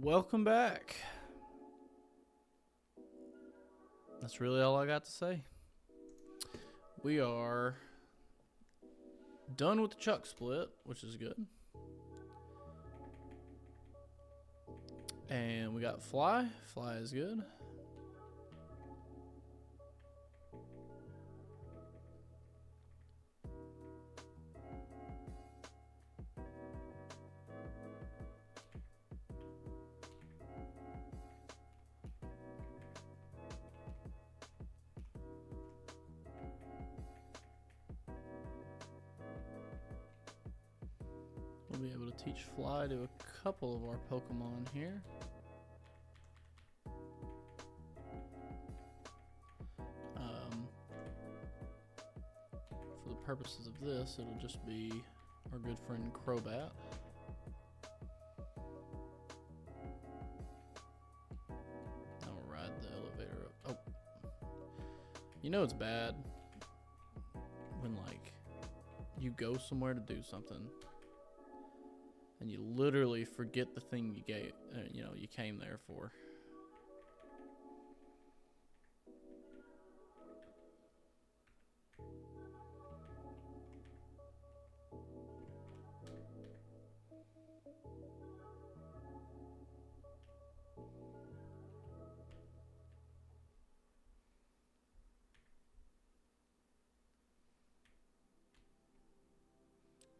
Welcome back. That's really all I got to say. We are done with the chuck split, which is good. And we got fly. Fly is good. We'll be able to teach fly to a couple of our Pokemon here. For the purposes of this, it'll just be our good friend Crobat. I'll ride the elevator up. Oh. You know it's bad when, like, you go somewhere to do something and you literally forget the thing you came there for.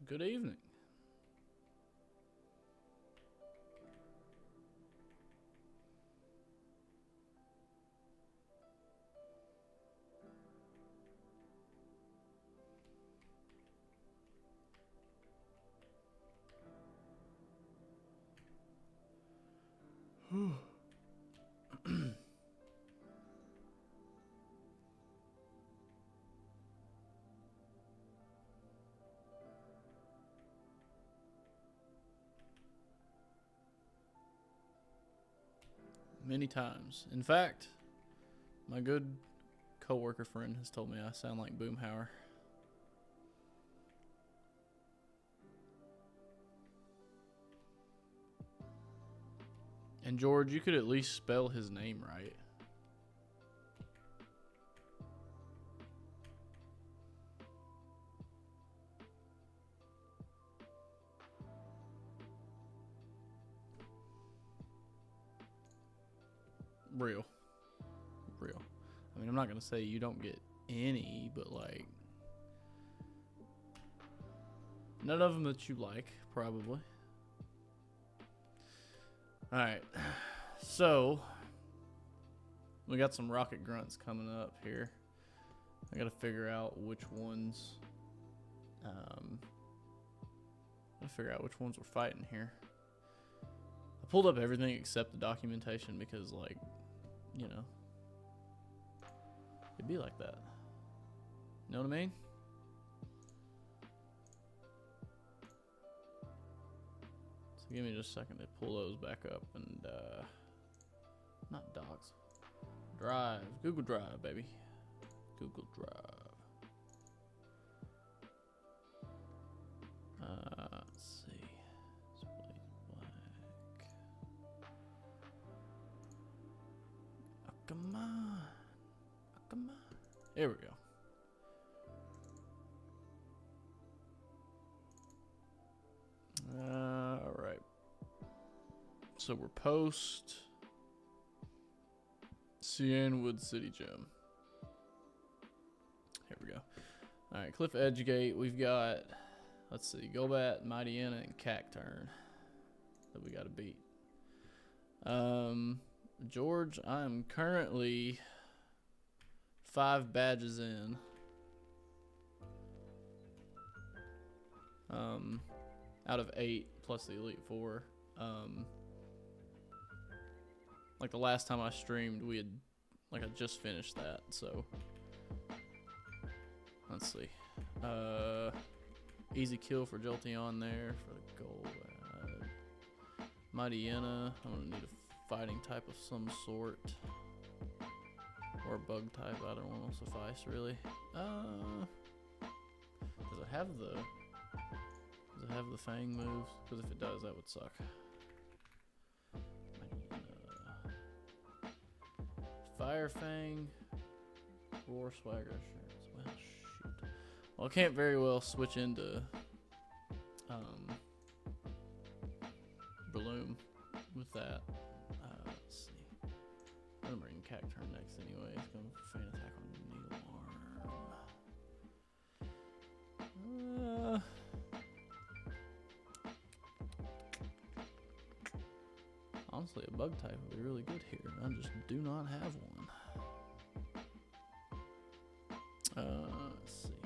Good evening. Many times. In fact, my good co-worker friend has told me I sound like Boomhauer. And George, you could at least spell his name right. Real. I mean, I'm not going to say you don't get any, but like, none of them that you like, probably. Alright, so we got some rocket grunts coming up here. I gotta figure out which ones we're fighting here. I pulled up everything except the documentation because, like, you know, it'd be like that. You know what I mean? So give me just a second to pull those back up and, not docs. Drive. Google Drive, baby. Google Drive. Let's see. Displays black. Oh, come on. Oh, come on. There we go. Alright. So we're post Cianwood City Gym. Here we go. Alright, Cliff Edgegate. We've got, let's see, Golbat, Mightyena, and Cacturn that we gotta beat. George, I'm currently 5 badges in. Out of 8 plus the Elite Four. Like the last time I streamed, I just finished that, so let's see. Easy kill for Jolteon there for the gold. Mightyena, I'm gonna need a fighting type of some sort. Or a bug type, I don't want to suffice really. Does it have the fang moves? Because if it does, that would suck. Fire Fang. Roar Swagger Assurance. Well, shoot. Well, I can't very well switch into Bloom with that. Let's see. I'm gonna bring Cacturn next anyway. It's going for Feint Attack on Needle Arm. Honestly, a bug type would be really good here. I just do not have one. Let's see.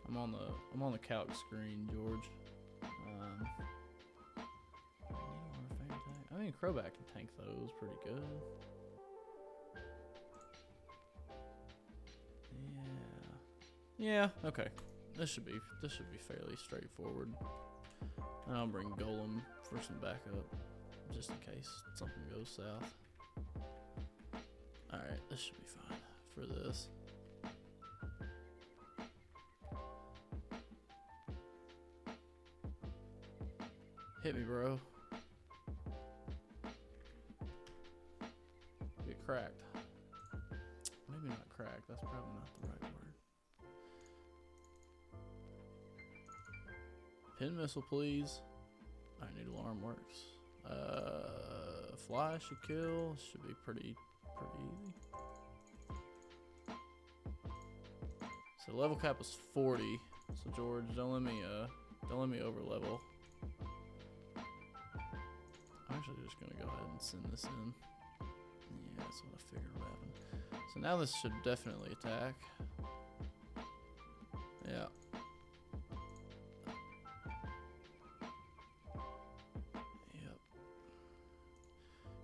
I'm on the calc screen, George. I mean, Crobat can tank those pretty good. Yeah. Okay. This should be fairly straightforward. And I'll bring Golem for some backup, just in case something goes south. Alright, this should be fine for this. Hit me, bro. Get cracked. Maybe not cracked, that's probably not the right word. Pin Missile, please. Alright, Needle Arm works. Fly should kill. Should be pretty easy. So level cap was 40. So George, don't let me over level. I'm actually just gonna go ahead and send this in. Yeah, that's what I figured would happen. So now this should definitely attack. Yeah. Yep.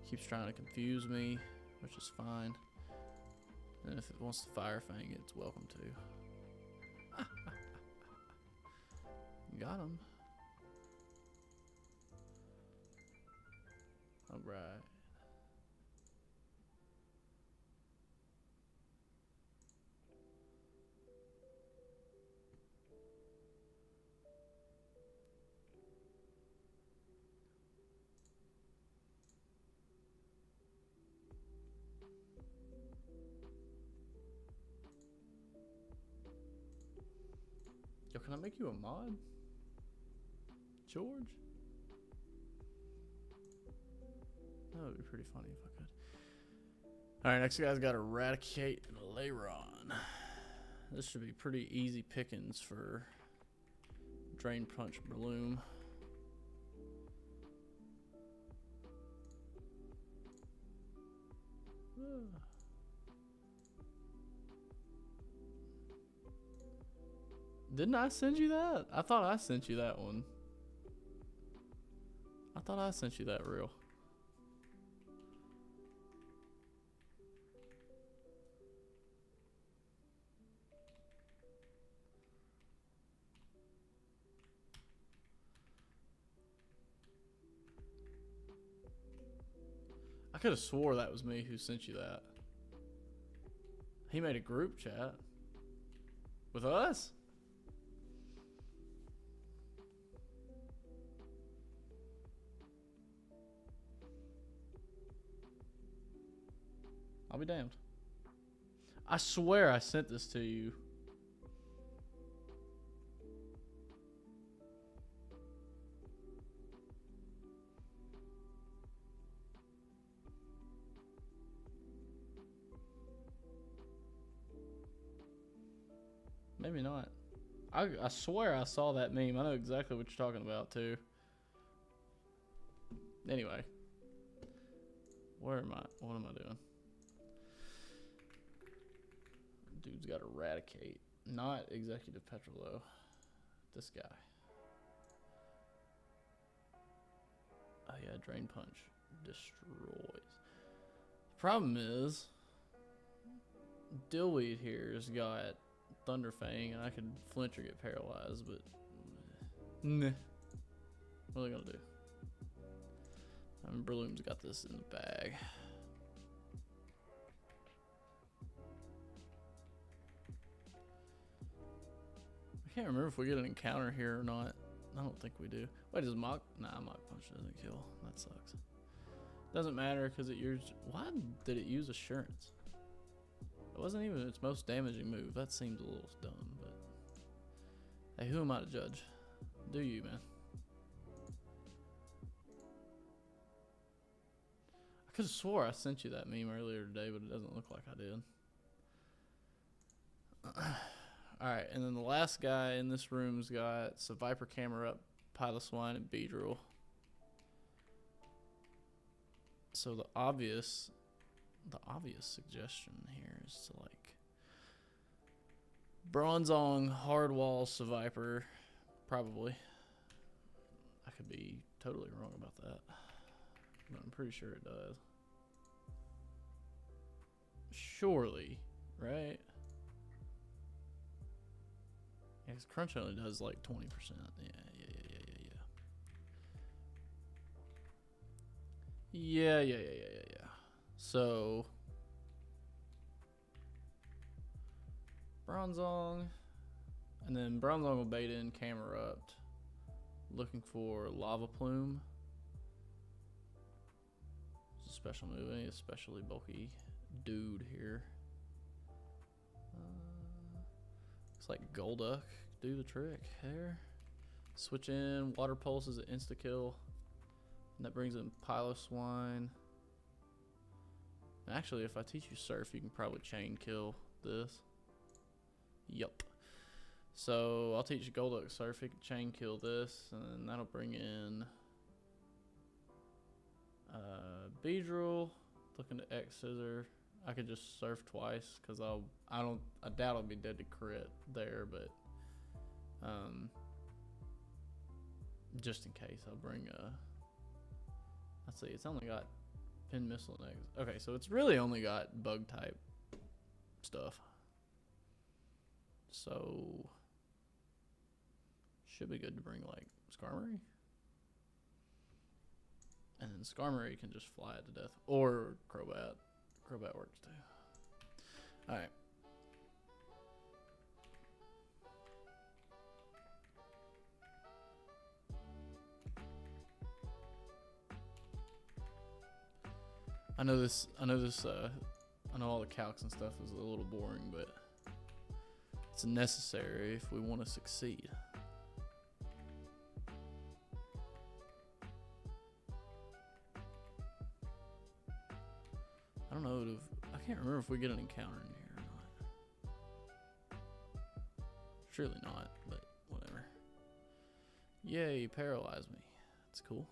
Keeps trying to confuse me, which is fine. And if it wants to Fire Fang, it's welcome to. Got him. Alright. Yo, can I make you a mod? George? That would be pretty funny if I could. Alright, next guy's got Eradicate and Lairon. This should be pretty easy pickings for Drain Punch Bloom. Didn't I send you that? I thought I sent you that one. I thought I sent you that reel. I could have swore that was me who sent you that. He made a group chat with us? I'll be damned. I swear I sent this to you. Maybe not. I swear I saw that meme. I know exactly what you're talking about too. Anyway. Where am I? What am I doing? Dude's got Eradicate. Not Executive Petrol though. This guy. Oh yeah, Drain Punch destroys. Problem is, Dillweed here has got Thunder Fang, and I could flinch or get paralyzed, but nah. What are they gonna do? I mean, Breloom's got this in the bag. I can't remember if we get an encounter here or not. I don't think we do. Wait, does Mach? Nah, Mach Punch doesn't kill. That sucks. Doesn't matter because it used. Why did it use assurance? It wasn't even its most damaging move. That seems a little dumb, but hey, who am I to judge? Do you, man? I could have swore I sent you that meme earlier today, but it doesn't look like I did. Alright, and then the last guy in this room's got Viper Camera Up, Piloswine, and Beedrill. So the obvious suggestion here is to like Bronzong, Hardwall, Seviper, probably. I could be totally wrong about that, but I'm pretty sure it does. Surely, right? Yeah, because Crunch only does like 20%. Yeah. So Bronzong, and then Bronzong will bait in Camera Up, looking for Lava Plume. It's a special move, any especially bulky dude here. Looks like Golduck do the trick there. Switch in Water Pulse is an insta kill, and that brings in Piloswine. Actually, if I teach you Surf, you can probably chain kill this. Yup. So I'll teach Golduck Surf. He can chain kill this, and that'll bring in Beedrill. Looking to X Scissor. I could just Surf twice because I doubt I'll be dead to crit there, but just in case, I'll bring let's see, it's only got Pin Missile next. Okay, so it's really only got bug type stuff. So should be good to bring like Skarmory. And then Skarmory can just fly it to death. Or Crobat. Crobat works too. Alright. I know all the calcs and stuff is a little boring, but it's necessary if we want to succeed. I don't know I can't remember if we get an encounter in here or not. Surely not, but whatever. Yay, paralyze me. That's cool.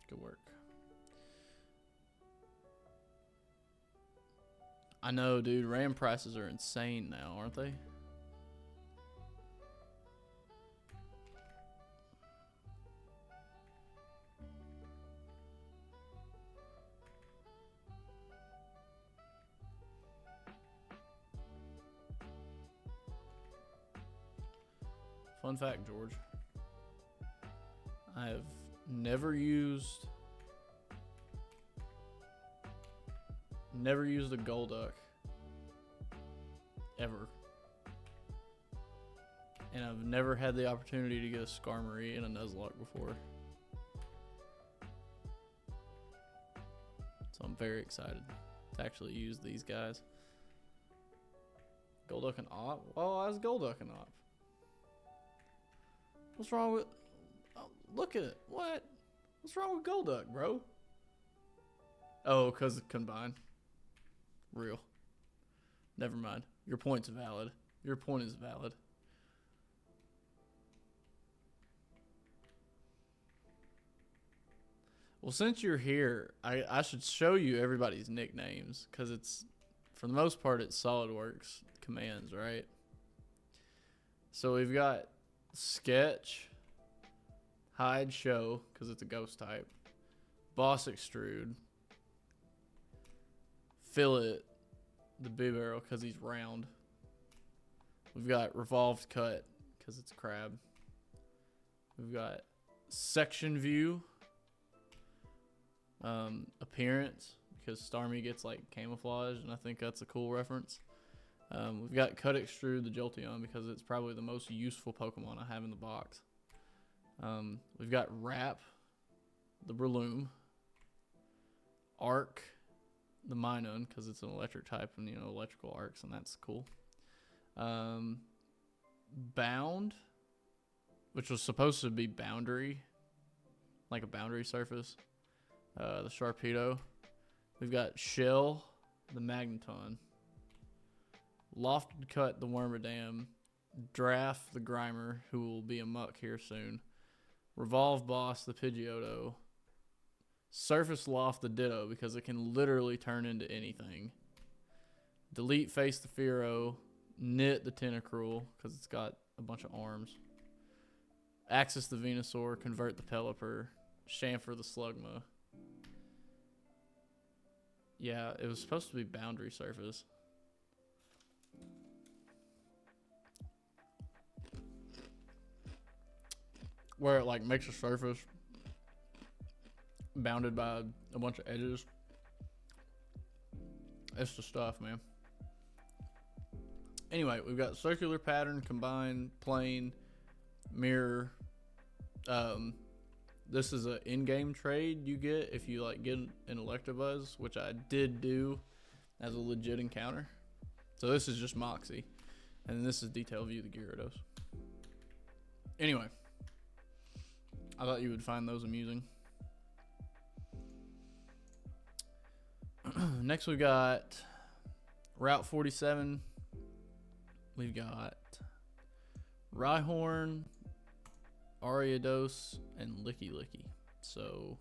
Good work. I know, dude. RAM prices are insane now, aren't they? Fun fact, George. I have never used a Golduck ever, and I've never had the opportunity to get a Skarmory and a Nuzlocke before, so I'm very excited to actually use these guys. Golduck and Op? Well, I was Golduck and Op. What's wrong with... Oh, look at it. What? What's wrong with Golduck, bro? Oh, because combine. Real. Never mind. Your point's valid. Your point is valid. Well, since you're here, I should show you everybody's nicknames, because it's, for the most part, it's SolidWorks commands, right? So we've got Sketch, Hide Show, because it's a ghost type, Boss Extrude, Fillet, the big barrel, because he's round. We've got Revolved Cut, because it's a crab. We've got Section View, Appearance, because Starmie gets like camouflage, and I think that's a cool reference. We've got Cut Extrude, the Jolteon, because it's probably the most useful Pokemon I have in the box. We've got Wrap, the Breloom, Arc, the Minun, because it's an electric type and, you know, electrical arcs, and that's cool. Bound, which was supposed to be boundary, like a boundary surface. The Sharpedo. We've got Shell, the Magneton. Lofted Cut, the Wormadam. Draft, the Grimer, who will be a muck here soon. Revolve Boss, the Pidgeotto. Surface Loft, the Ditto, because it can literally turn into anything. Delete Face, the Fearow. Knit, the Tentacruel, because it's got a bunch of arms. Axis, the Venusaur. Convert, the Pelipper. Chamfer, the Slugma. Yeah, it was supposed to be boundary surface. Where it like makes a surface bounded by a bunch of edges. It's the stuff, man. Anyway, we've got circular pattern, combine, plane, mirror. This is an in-game trade you get if you like get an Electabuzz, which I did do as a legit encounter. So this is just Moxie, and then this is detail view of the Gyarados. Anyway, I thought you would find those amusing. Next we've got Route 47. We've got Rhyhorn, Ariados, and Licky Licky. So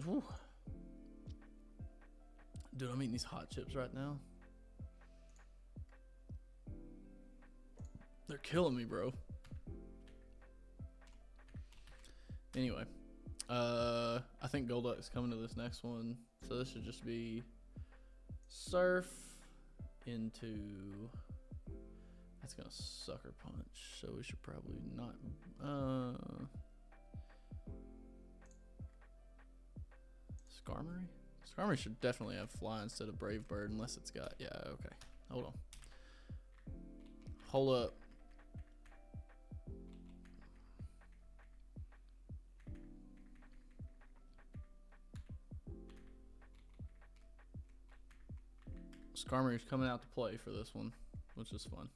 whew. Dude, I'm eating these hot chips right now. They're killing me, bro. Anyway, I think Golduck is coming to this next one. So this should just be Surf into... That's going to Sucker Punch. So we should probably not... Skarmory? Skarmory should definitely have Fly instead of Brave Bird, unless it's got... Yeah, okay. Hold on. Hold up. Skarmory's coming out to play for this one, which is fun.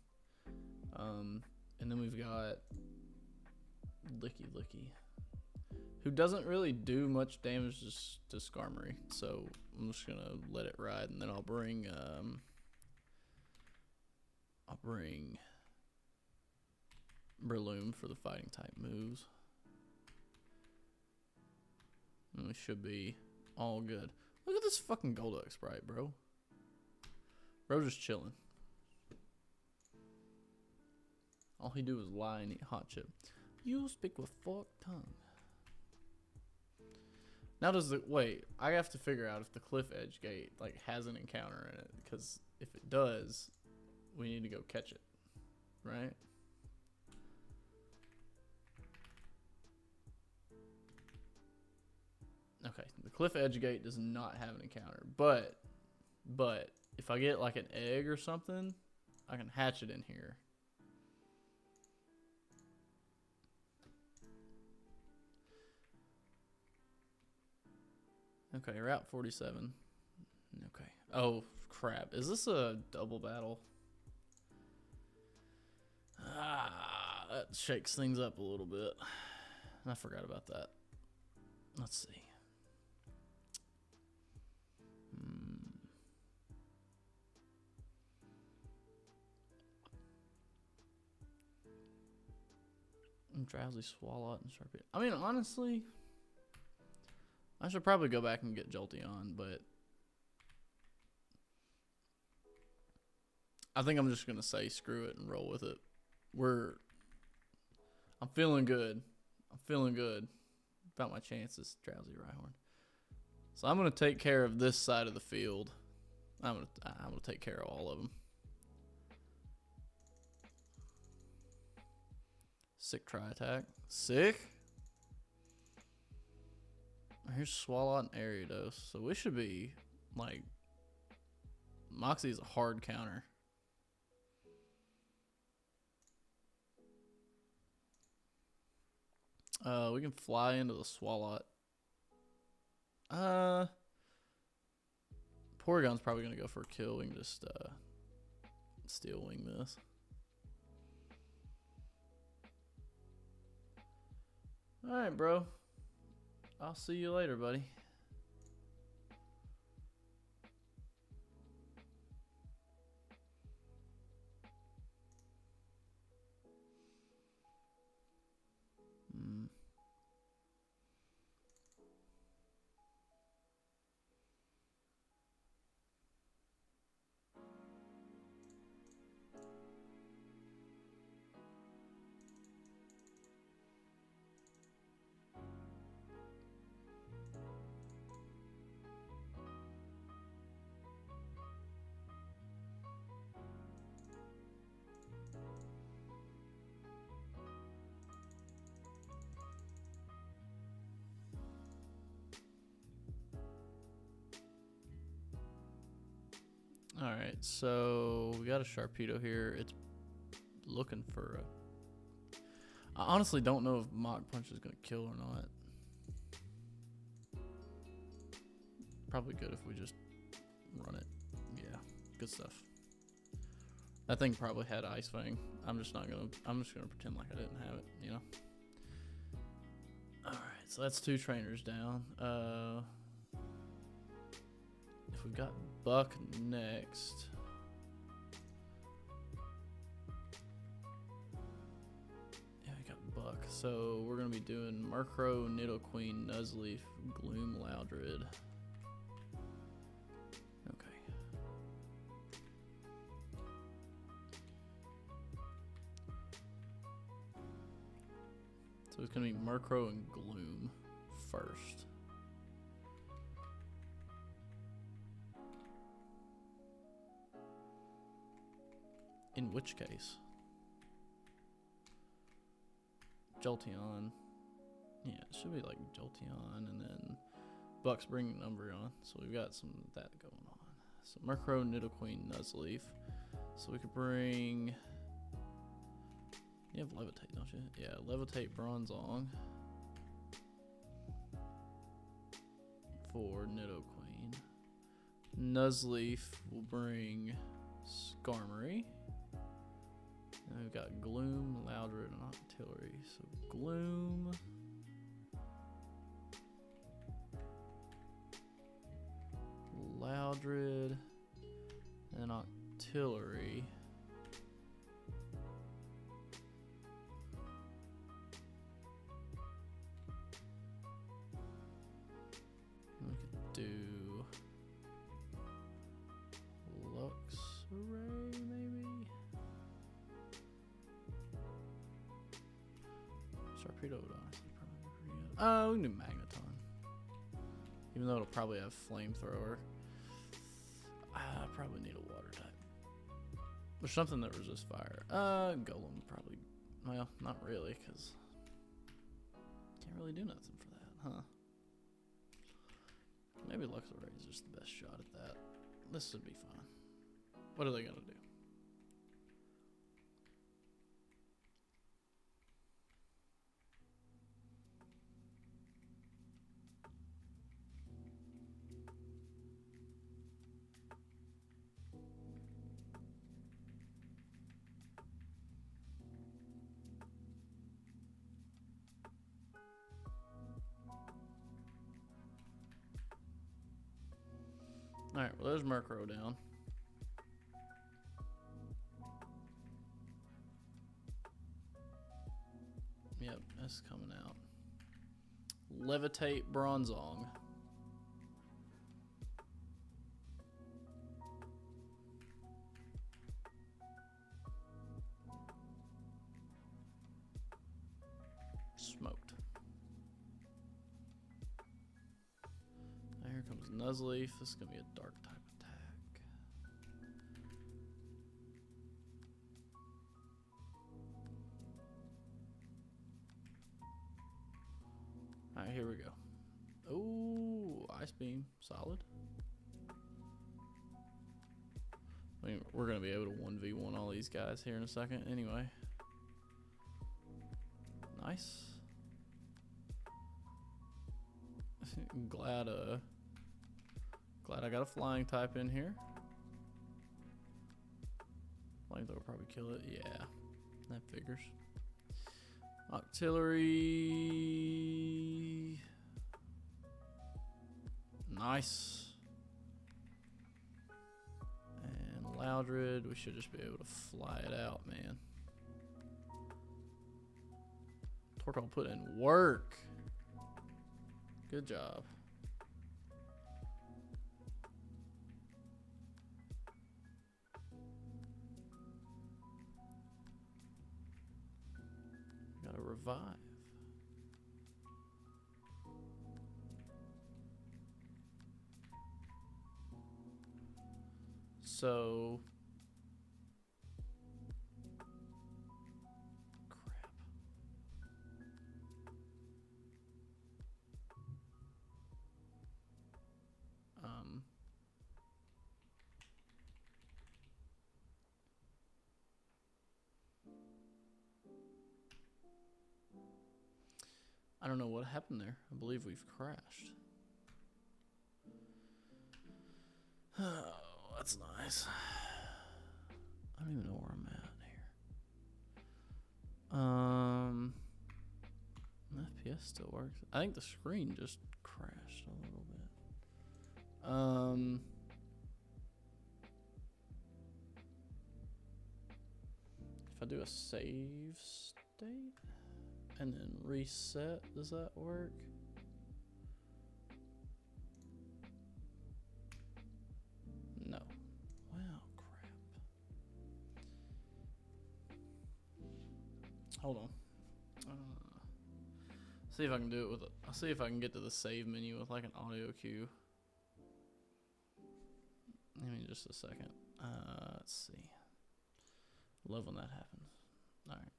And then we've got Licky Licky, who doesn't really do much damage to Skarmory, so I'm just gonna let it ride, and then I'll bring Breloom for the fighting type moves. And we should be all good. Look at this fucking Golduck sprite, bro. Bro just chilling. All he do is lie and eat hot chip. You speak with forked tongue. Now does the... Wait, I have to figure out if the Cliff Edge Gate like has an encounter in it. Because if it does, we need to go catch it. Right? Okay, the Cliff Edge Gate does not have an encounter. But if I get like an egg or something, I can hatch it in here. Okay, Route 47. Okay. Oh, crap. Is this a double battle? Ah, that shakes things up a little bit. I forgot about that. Let's see. Drowsy, Swalot, and Sharpie. I mean, honestly, I should probably go back and get Jolteon, but I think I'm just going to say screw it and roll with it. I'm feeling good. I'm feeling good about my chances, Drowsy Rhyhorn. So I'm going to take care of this side of the field. I'm going to take care of all of them. Sick Tri-Attack. Sick. Here's Swalot and Ariados. So we should be, like... Moxie is a hard counter. We can fly into the Swalot. Porygon's probably gonna go for a kill. We can just steel wing this. Alright, bro. I'll see you later, buddy. Alright, so we got a Sharpedo here. It's looking for a... I honestly don't know if Mach Punch is going to kill or not. Probably good if we just run it. Yeah, good stuff. That thing probably had Ice Fang. I'm just gonna pretend like I didn't have it, you know? Alright, so that's 2 trainers down. If we've got Buck next. Yeah, we got Buck. So we're gonna be doing Murkrow, Nidoqueen, Nuzleaf, Gloom, Loudred. Okay. So it's gonna be Murkrow and Gloom first. In which case, Jolteon, yeah, it should be like Jolteon, and then Buck's bringing Umbreon, so we've got some of that going on. So Murkrow, Nidoqueen, Nuzleaf, so we could bring, you have Levitate, don't you? Yeah, Levitate Bronzong for Nidoqueen. Nuzleaf will bring Skarmory. And we've got Gloom, Loudred, and Octillery. So Gloom. Loudred. And Octillery. We could do Luxray, maybe? Sharpedo would honestly probably be pretty good. We can do Magneton. Even though it'll probably have Flamethrower. I probably need a water type. Or something that resists fire. Golem probably. Well, not really, because can't really do nothing for that, huh? Maybe Luxray is just the best shot at that. This should be fine. What are they gonna do? Alright, well there's Murkrow down. Yep, that's coming out. Levitate Bronzong. Smoked. Now here comes Nuzleaf. This is going to be a dark type attack. Alright, here we go. Oh, Ice Beam. Solid. I mean, we're going to be able to 1v1 all these guys here in a second anyway. Nice. Glad I got a flying type in here. Flying will probably kill it. Yeah, that figures. Artillery. Nice. And Loudred, we should just be able to fly it out, man. Torque put in work. Good job. Gotta revive. So crap. I don't know what happened there. I believe we've crashed. Oh, that's nice. I don't even know where I'm at here. FPS still works. I think the screen just crashed a little bit. If I do a save state and then reset, does that work? No. Wow, crap. Hold on. See if I can do it with. I'll see if I can get to the save menu with like an audio cue. Give me just a second. Let's see. Love when that happens. All right.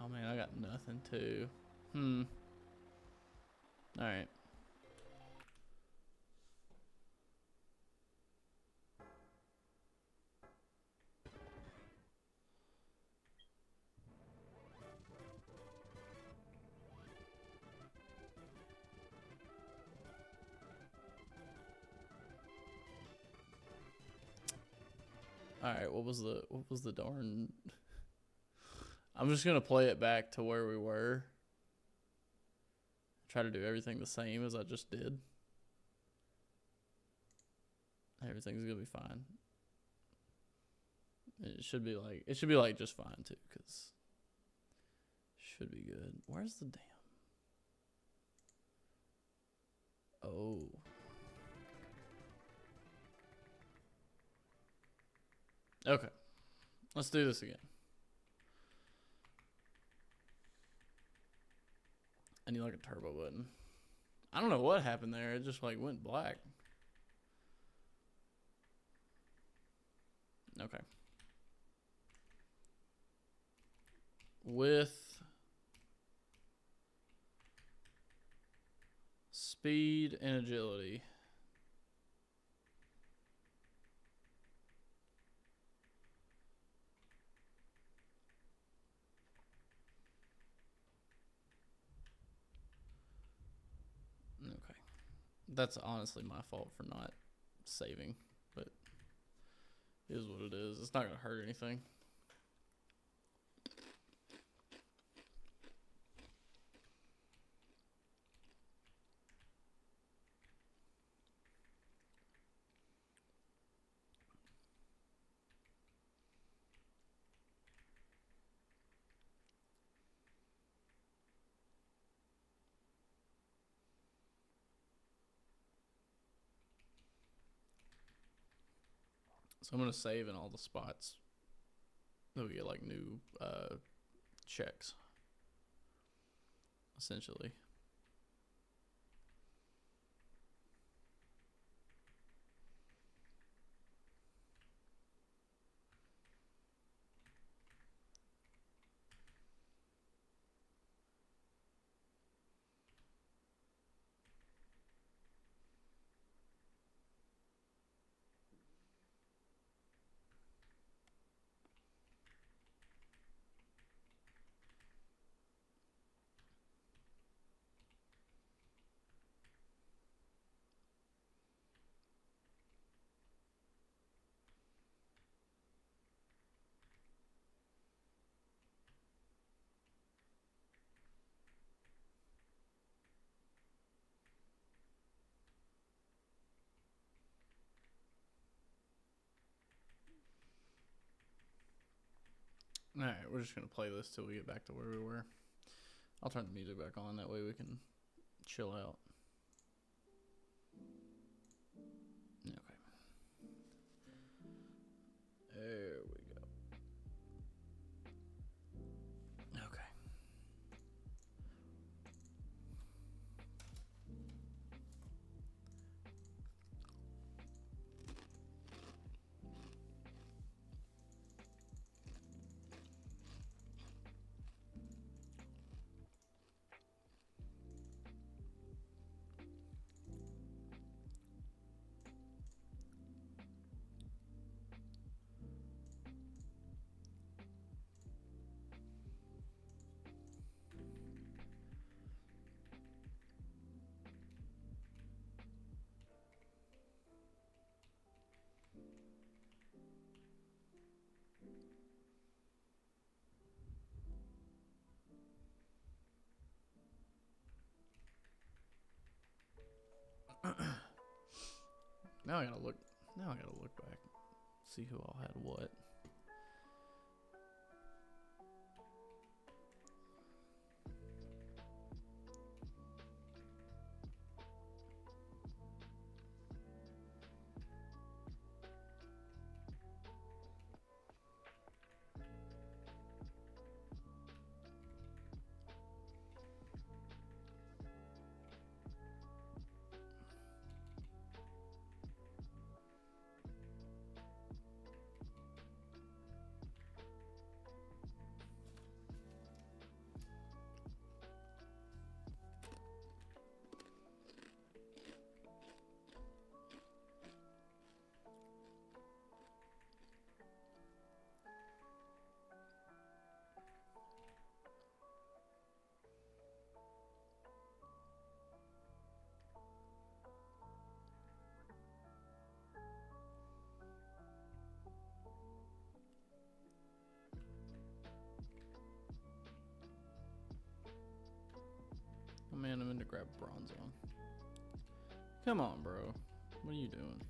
Oh man, I got nothing too. All right. All right, what was the darn? I'm just gonna play it back to where we were. Try to do everything the same as I just did. Everything's gonna be fine. It should be like just fine too, cause should be good. Where's the damn? Oh. Okay. Let's do this again. I need like a turbo button. I don't know what happened there. It just like went black. Okay. With speed and agility. Okay. That's honestly my fault for not saving, but it is what it is. It's not going to hurt anything. So I'm going to save in all the spots that we get like new checks, essentially. Alright, we're just gonna play this till we get back to where we were. I'll turn the music back on, that way we can chill out. Okay. There we go. Okay. Now I gotta look back. See who all had what. Oh man, I'm in to grab bronze on. Come on, bro. What are you doing?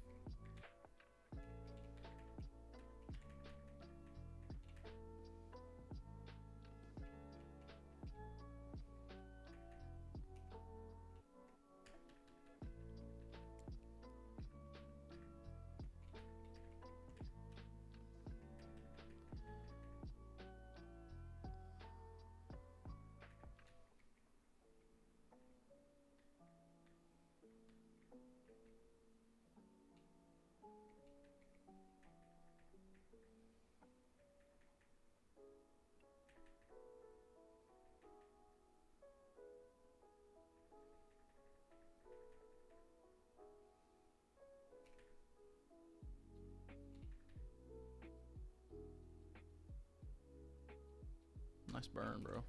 Nice burn, bro.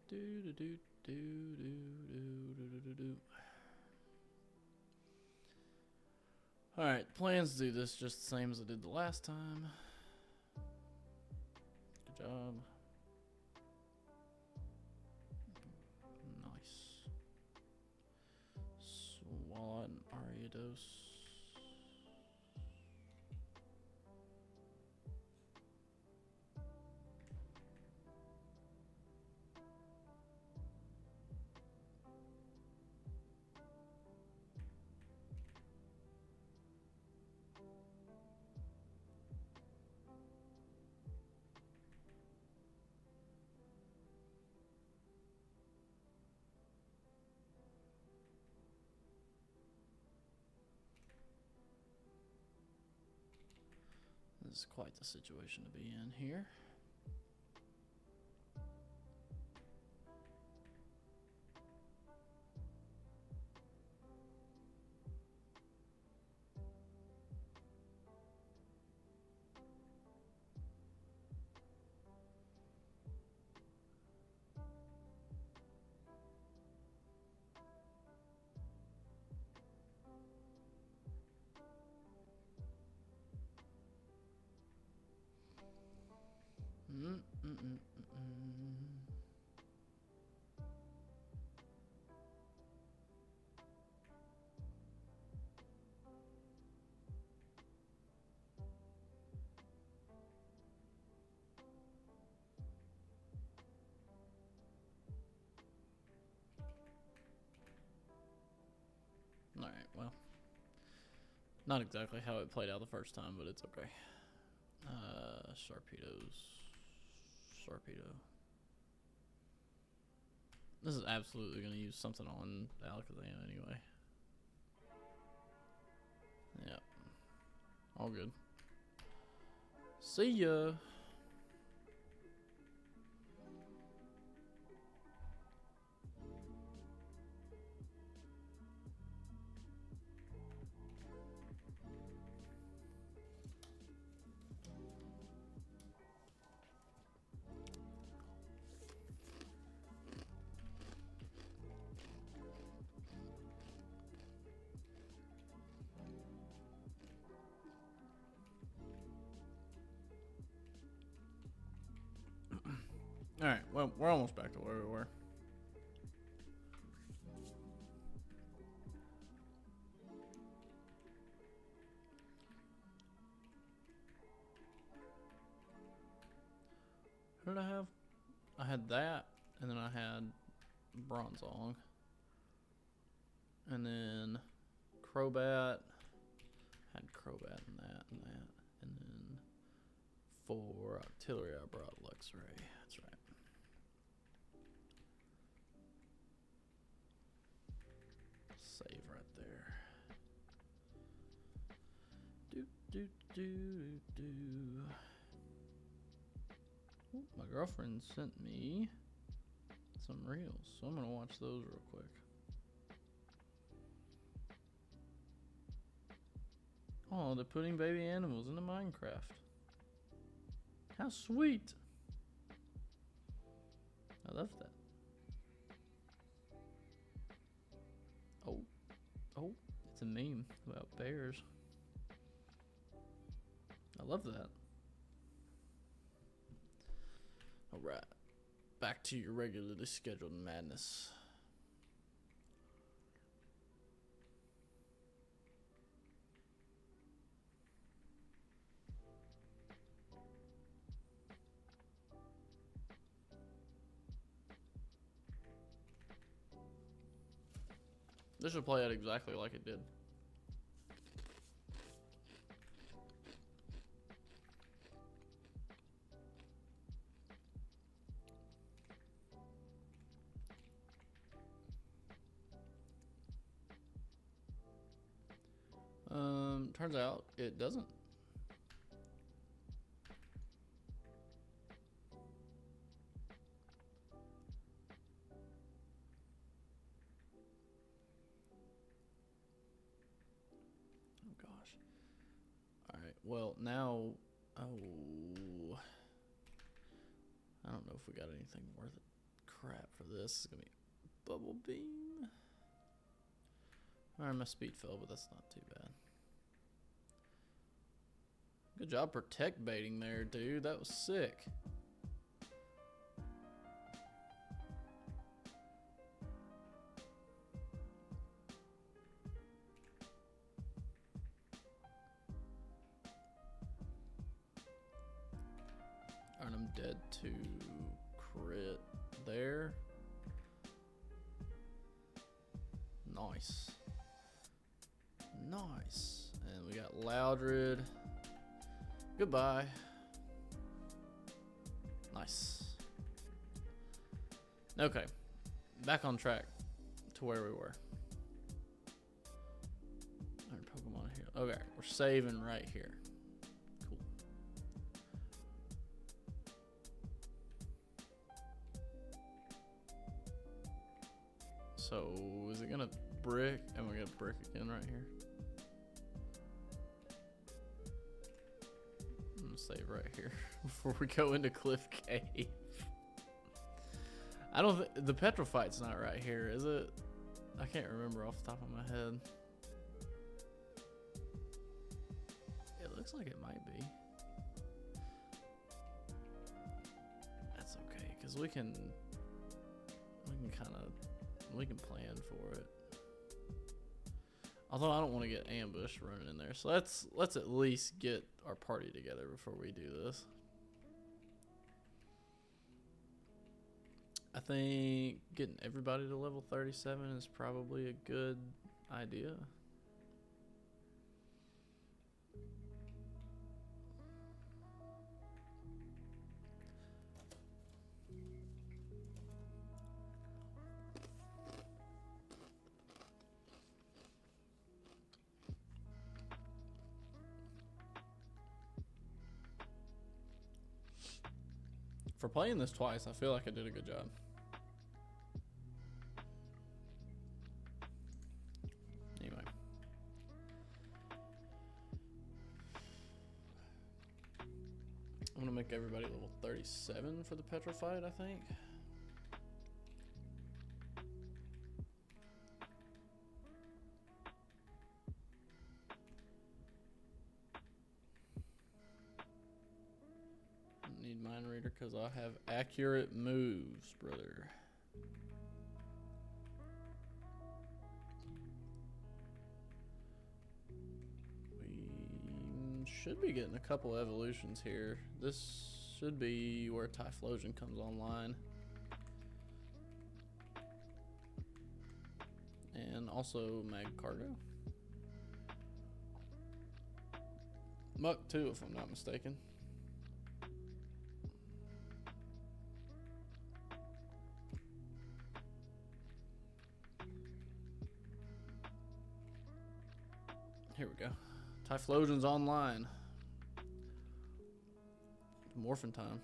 Do do do do do do do do. All right, plans to do this just the same as I did the last time. Good job. Nice. Swat and Ariados. This is quite the situation to be in here. Alright, well. Not exactly how it played out the first time, but it's okay. Sharpedo. This is absolutely going to use something on Alakazam anyway. Yeah. All good. See ya. Alright, well, we're almost back to where we were. What did I have? I had that, and then I had Bronzong. And then Crobat. Had Crobat and that. And then for Artillery, I brought Luxray. That's right. Save right there. Ooh, my girlfriend sent me some reels, so I'm gonna watch those real quick. Oh, they're putting baby animals into Minecraft. How sweet! I love that. Oh, it's a meme about bears. I love that. Alright, back to your regularly scheduled madness. This should play out exactly like it did. Turns out it doesn't. Oh gosh. Alright, well now, I don't know if we got anything worth it. Crap for this. It's gonna be Bubble Beam. Alright, my speed fell, but that's not too bad. Good job protect baiting there, dude. That was sick. Alright, I'm dead to crit there. Nice. Nice. And we got Loudred. Goodbye. Nice. Okay. Back on track to where we were. Alright, Pokemon here. Okay, we're saving right here. Cool. So is it gonna brick? And we're gonna brick again right here. I'm gonna save right here before we go into Cliff Cave. I don't think the Petrofite's not right here, is it? I can't remember off the top of my head. It looks like it might be. That's okay, because we can plan for it. Although I don't want to get ambushed running in there. So let's at least get our party together before we do this. I think getting everybody to level 37 is probably a good idea. For playing this twice, I feel like I did a good job. Anyway. I'm gonna make everybody level 37 for the Petrified, I think. Need Mind Reader because I have accurate moves, brother. We should be getting a couple evolutions here. This should be where Typhlosion comes online. And also Mag Cargo. Muck too, if I'm not mistaken. Here we go. Typhlosion's online. Morphin time.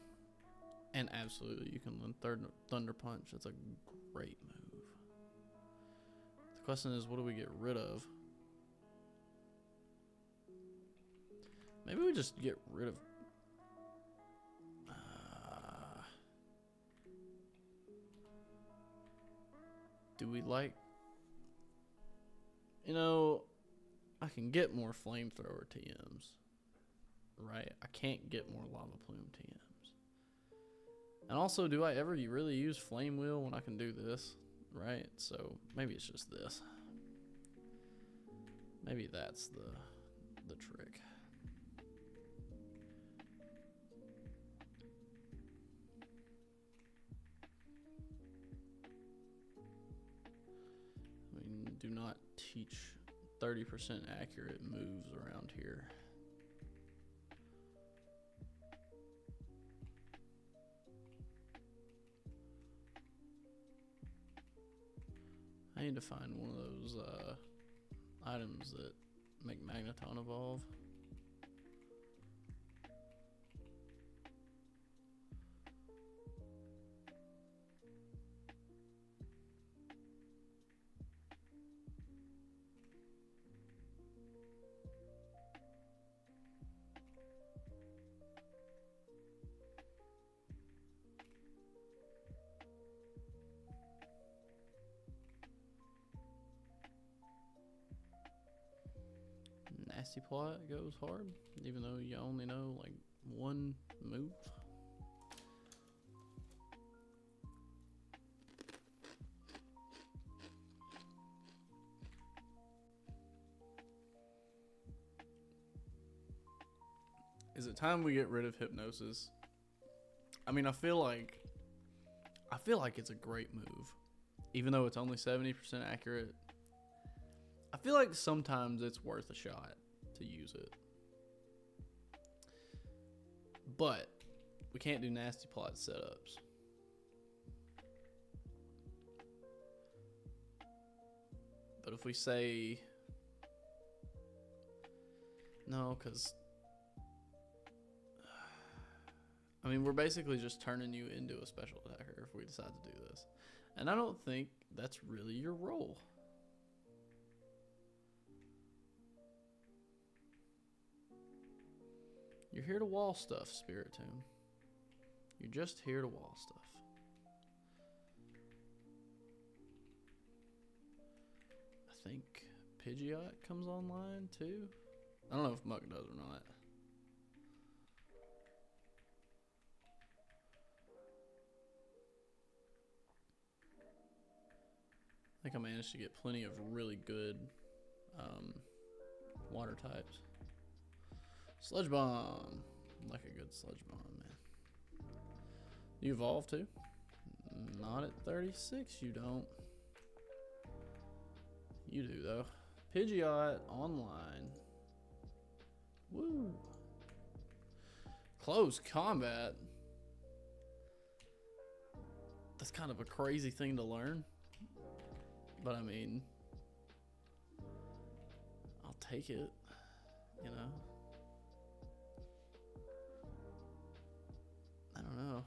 And absolutely, you can learn Thunder Punch. That's a great move. The question is, what do we get rid of? Maybe we just get rid of... do we like... You know... I can get more flamethrower TMs, right? I can't get more lava plume TMs. And also, do I ever really use flame wheel when I can do this, right? So maybe it's just this. Maybe that's the trick. We do not teach 30% accurate moves around here. I need to find one of those items that make Magneton evolve. Nasty Plot goes hard, even though you only know like one move. Is it time we get rid of Hypnosis? I mean, I feel like it's a great move, even though it's only 70% accurate. I feel like sometimes it's worth a shot to use it. But we can't do Nasty Plot setups. But if we say no, because I mean, we're basically just turning you into a special attacker if we decide to do this. And I don't think that's really your role. You're here to wall stuff, Spiritomb. You're just here to wall stuff. I think Pidgeot comes online too. I don't know if Muck does or not. I think I managed to get plenty of really good water types. Sludge Bomb. Like a good Sludge Bomb, man. You evolve too? Not at 36, you don't. You do, though. Pidgeot online. Woo. Close combat. That's kind of a crazy thing to learn. But I mean, I'll take it, you know? I don't know.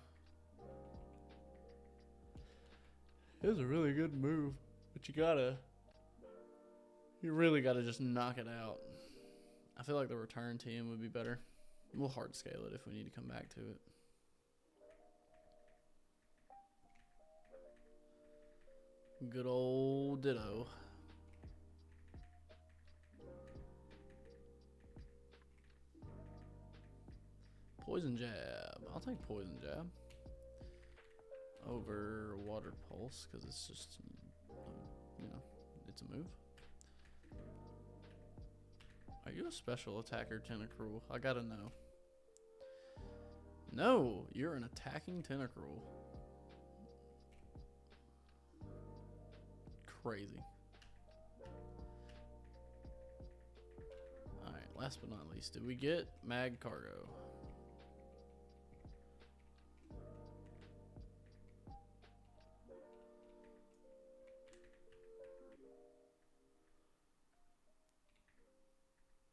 It was a really good move, but you really gotta just knock it out. I feel like the return team would be better. We'll hard scale it if we need to come back to it. Good old Ditto. Poison Jab. I'll take Poison Jab over Water Pulse because it's just, you know, it's a move. Are you a special attacker, Tentacruel? I gotta know. No, you're an attacking Tentacruel. Crazy. Alright, last but not least, did we get Mag Cargo?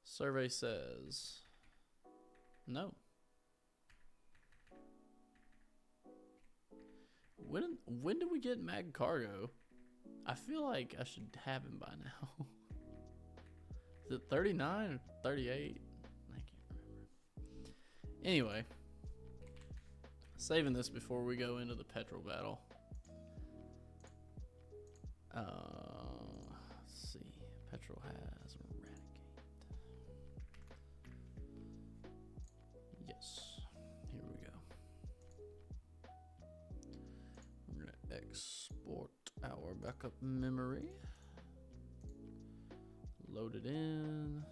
Survey says no. When did we get Mag Cargo? I feel like I should have him by now. Is it 39 or 38? I can't remember. Anyway, saving this before we go into the petrol battle. Let's see. Petrol has Eradicate. Yes. Here we go. We're gonna export our backup memory. Load it in.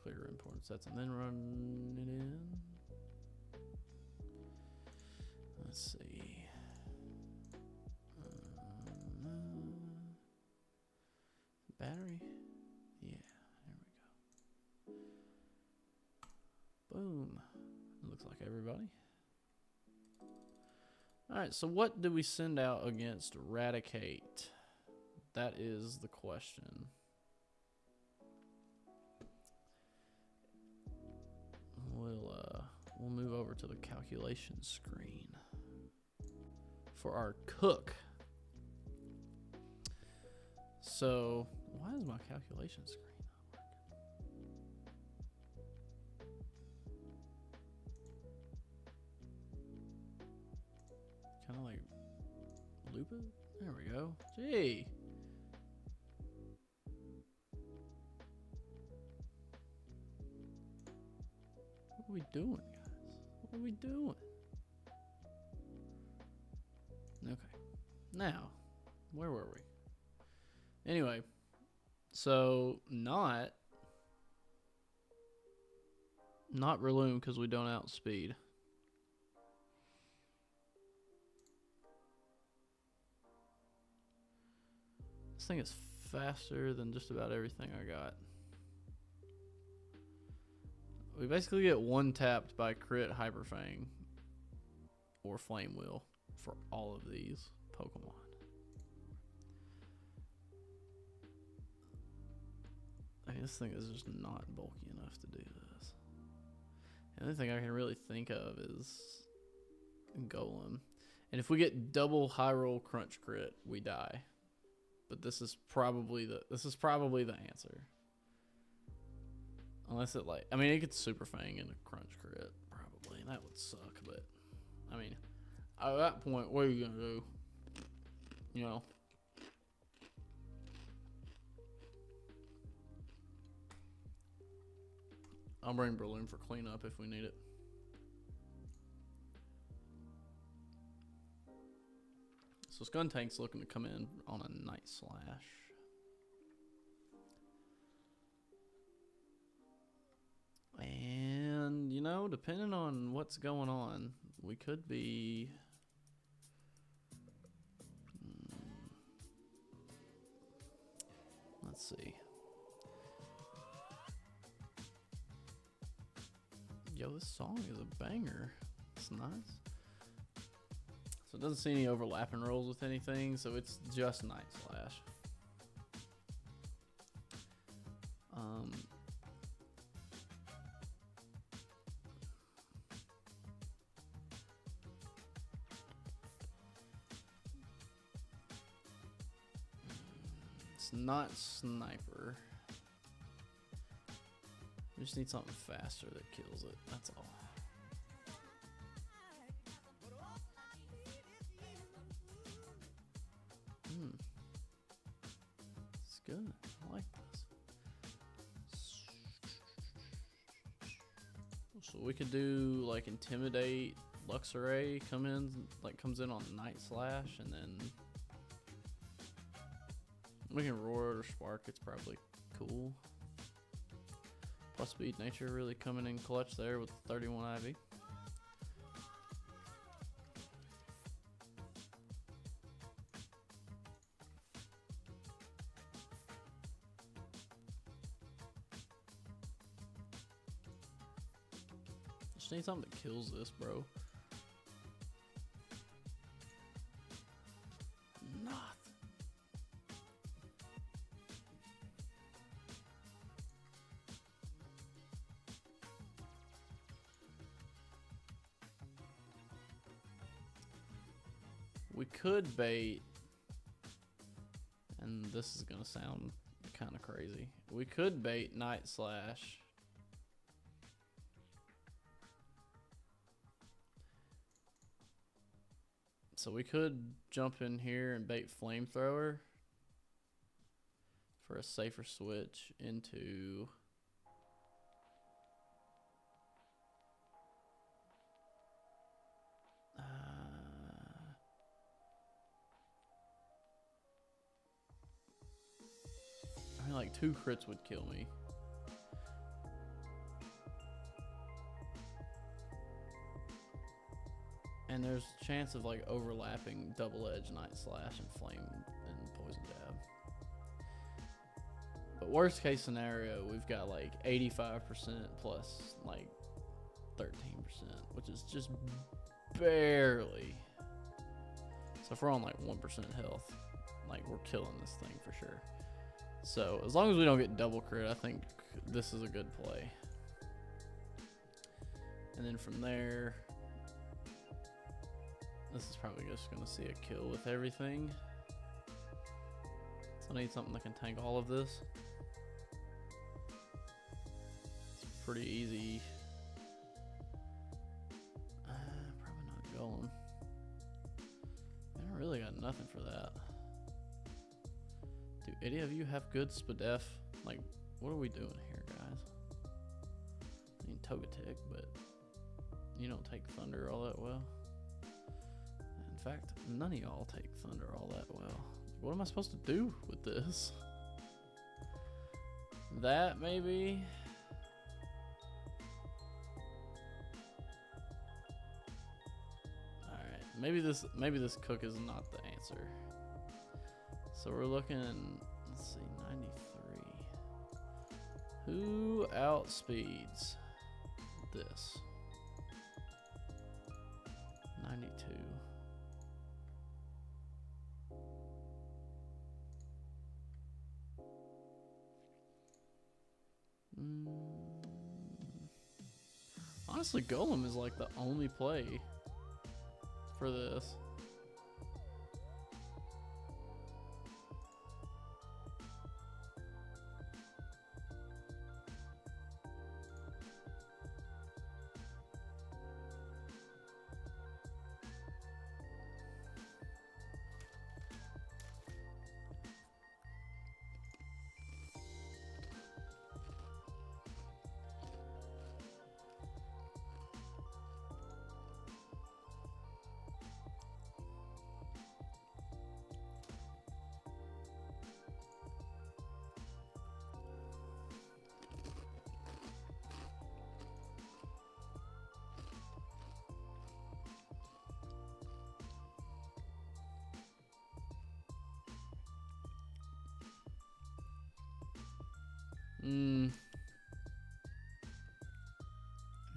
Clear import sets and then run it in. Let's see. Battery? Yeah, there we go. Boom. Looks like everybody. Alright, so what do we send out against Eradicate? That is the question. We'll move over to the calculation screen for our cook. So, why is my calculation screen not working? Kind of like loop it? There we go. Gee. What are we doing, guys? What are we doing? Okay. Now, where were we? Anyway, so not Breloom because we don't outspeed. This thing is faster than just about everything I got. We basically get one tapped by Crit, Hyper Fang, or Flame Wheel for all of these Pokemon. I mean, this thing is just not bulky enough to do this. The only thing I can really think of is Golem. And if we get double high roll crunch crit, we die. But this is probably the answer. Unless it like, I mean, it could super fang in a crunch crit probably, and that would suck. But I mean, at that point, what are you gonna do? You know. I'll bring Berlin for cleanup if we need it. So Skuntank's looking to come in on a Night Slash. And, you know, depending on what's going on, we could be... Let's see. Yo, this song is a banger. It's nice. So it doesn't see any overlapping rolls with anything, so it's just Night Slash. It's not Sniper. We just need something faster that kills it, that's all. It's good. I like this. So we could do like Intimidate, Luxray comes in on Night Slash, and then we can Roar or Spark. It's probably cool. Plus Speed Nature really coming in clutch there with 31 IV. Just need something that kills this, bro. Nothing. We could bait, and this is gonna sound kind of crazy. We could bait Night Slash. So we could jump in here and bait Flamethrower for a safer switch into I mean, like 2 crits would kill me. And there's a chance of like overlapping double edge Night Slash and Flame and Poison Jab. But worst case scenario, we've got like 85% plus like 13%, which is just barely. So if we're on like 1% health, like we're killing this thing for sure. So as long as we don't get double crit, I think this is a good play. And then from there, this is probably just going to see a kill with everything. So I need something that can tank all of this. It's pretty easy. Probably not Golem. I really got nothing for that. Do any of you have good Spadef? Like, what are we doing here, guys? I mean, Togetic, but you don't take Thunder all that well. In fact, none of y'all take Thunder all that well. What am I supposed to do with this? That maybe? Alright, maybe this cook is not the answer. So we're looking, let's see, 93. Who outspeeds this? 92. Honestly, Golem is like the only play for this.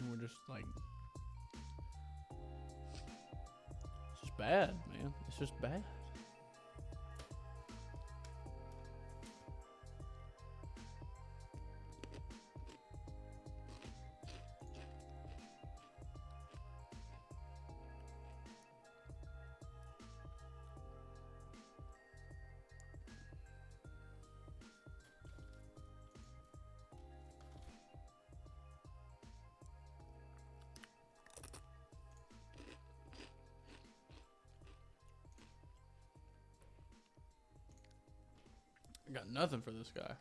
We're just like, it's just bad, man. It's just bad. I got nothing for this guy.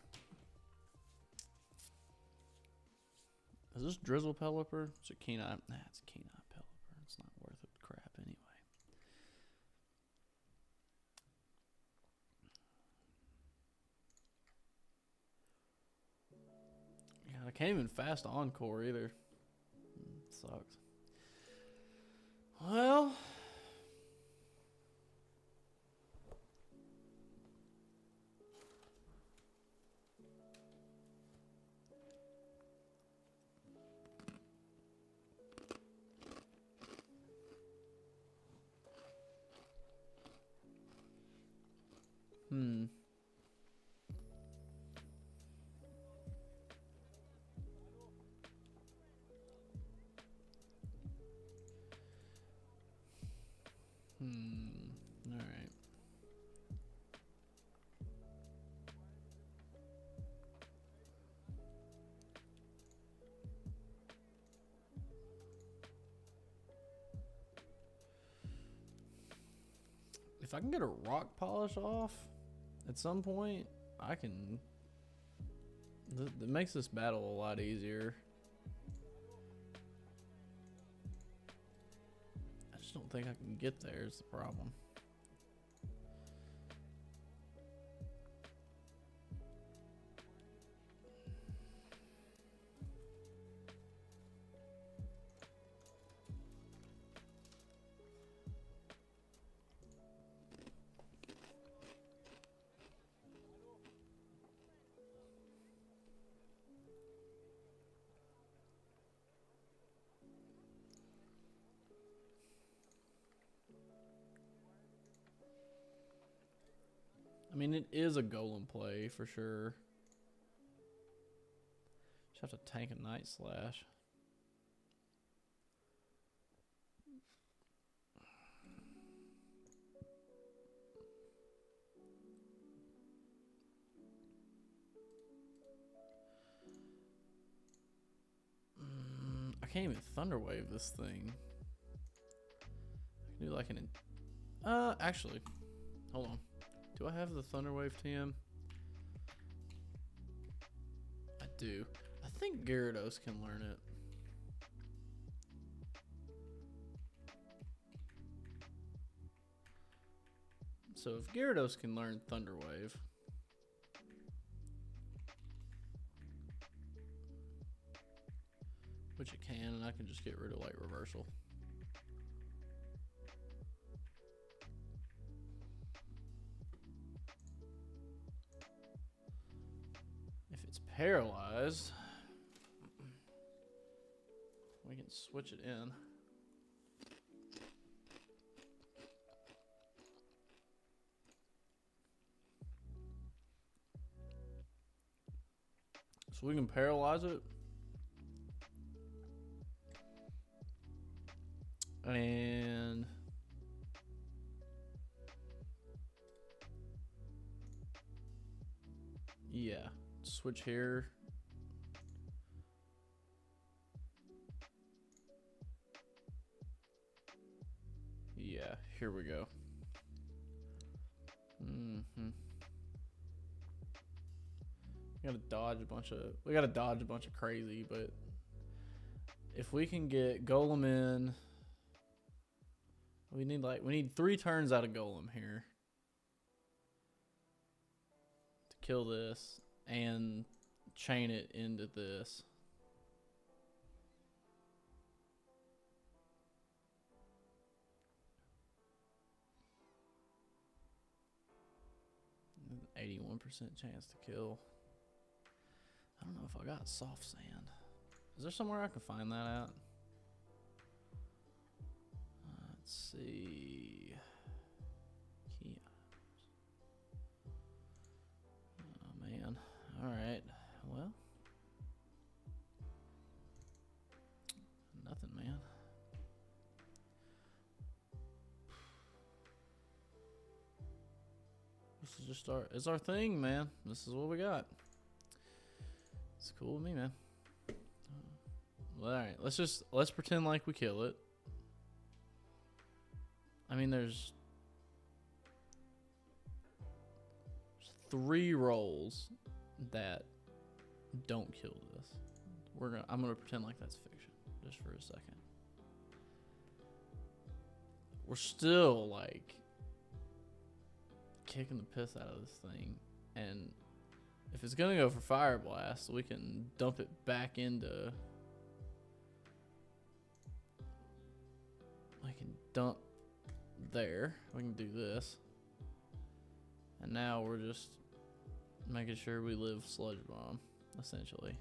Is this Drizzle Pelipper? It's a Keen Eye. Nah, it's a Keen Eye Pelipper. It's not worth it crap anyway. Yeah, I can't even fast Encore either. Sucks. Well. All right. If I can get a rock polish off at some point, I can. It makes this battle a lot easier. I just don't think I can get there is the problem. I mean, it is a golem play for sure. Just have to tank a Night Slash. I can't even Thunderwave this thing. I can do like an... actually, hold on. Do I have the Thunderwave TM? I do. I think Gyarados can learn it. So if Gyarados can learn Thunderwave, which it can, and I can just get rid of like Reversal. If it's paralyzed, we can switch it in. So we can paralyze it. And yeah, switch here. Yeah, here we go. We gotta dodge a bunch of crazy, but if we can get Golem in, we need 3 turns out of Golem here to kill this and chain it into this. An 81% chance to kill. I don't know if I got soft sand. Is there somewhere I can find that at? Let's see. Key items. Oh man. Alright. Well. Nothing, man. This is just our thing, man. This is what we got. It's cool with me, man. Well, alright, let's pretend like we kill it. I mean, there's 3 rolls that don't kill this. I'm gonna pretend like that's fiction just for a second. We're still like kicking the piss out of this thing, and if it's gonna go for Fire Blast, we can dump it back into. I can dump there. We can do this, and now we're just making sure we live Sludge Bomb, essentially.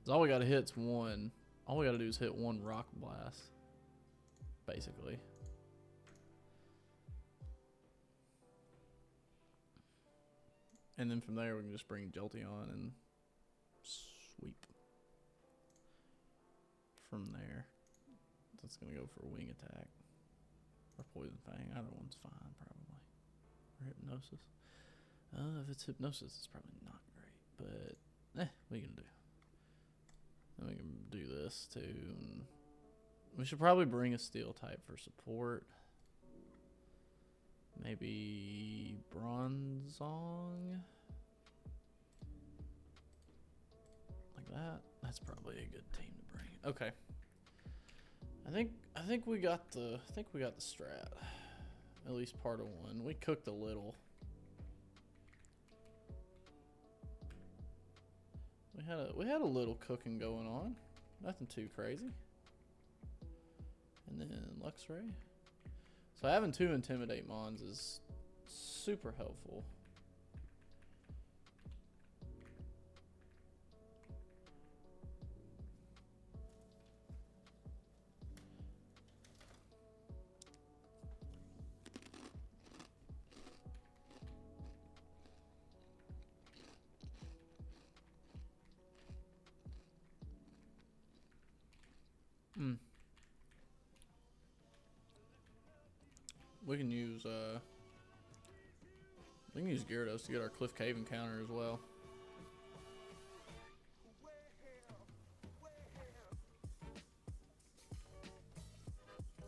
All we gotta hit's one. All we gotta do is hit 1 Rock Blast, basically. And then from there, we can just bring Jolteon and sweep. From there, that's going to go for Wing Attack. Or Poison Fang. Either one's fine, probably. Or Hypnosis. If it's Hypnosis, it's probably not great. But, what are you going to do? Then we can do this, too. And we should probably bring a Steel type for support. Maybe Bronzong, like that. That's probably a good team to bring. Okay. I think we got the strat. At least part of one. We cooked a little. We had a little cooking going on. Nothing too crazy. And then Luxray. So having 2 Intimidate Mons is super helpful. We can use Gyarados to get our Cliff Cave encounter as well.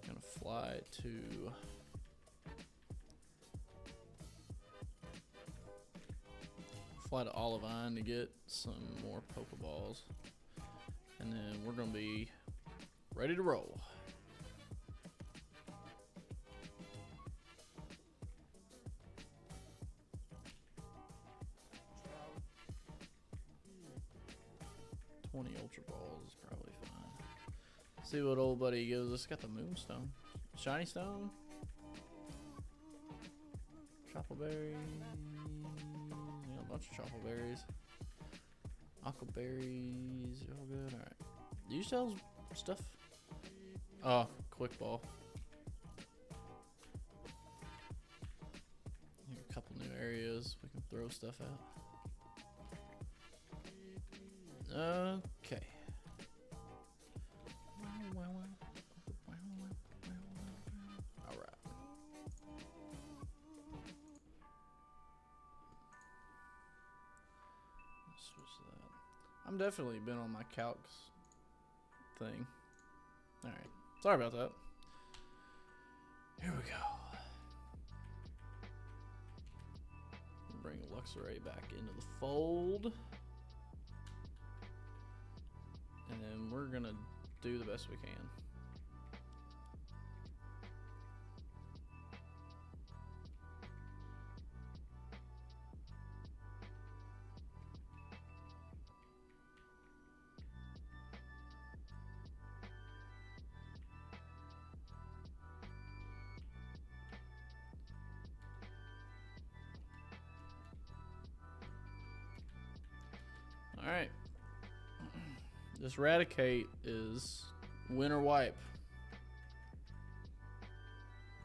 Gonna fly to Olivine to get some more Pokeballs, and then we're gonna be ready to roll. Ultra Balls is probably fine. See what old buddy gives us. Got the Moonstone. Shiny Stone. Chople Berries. Yeah, a bunch of Chople Berries. Aqua Berries. You're all good. Alright. Do you sell stuff? Oh, Quick Ball. A couple new areas we can throw stuff out. Okay. I'm definitely been on my calcs thing. Alright. Sorry about that. Here we go. Bring Luxray back into the fold. And then we're gonna do the best we can. Alright. This Raticate is winter wipe.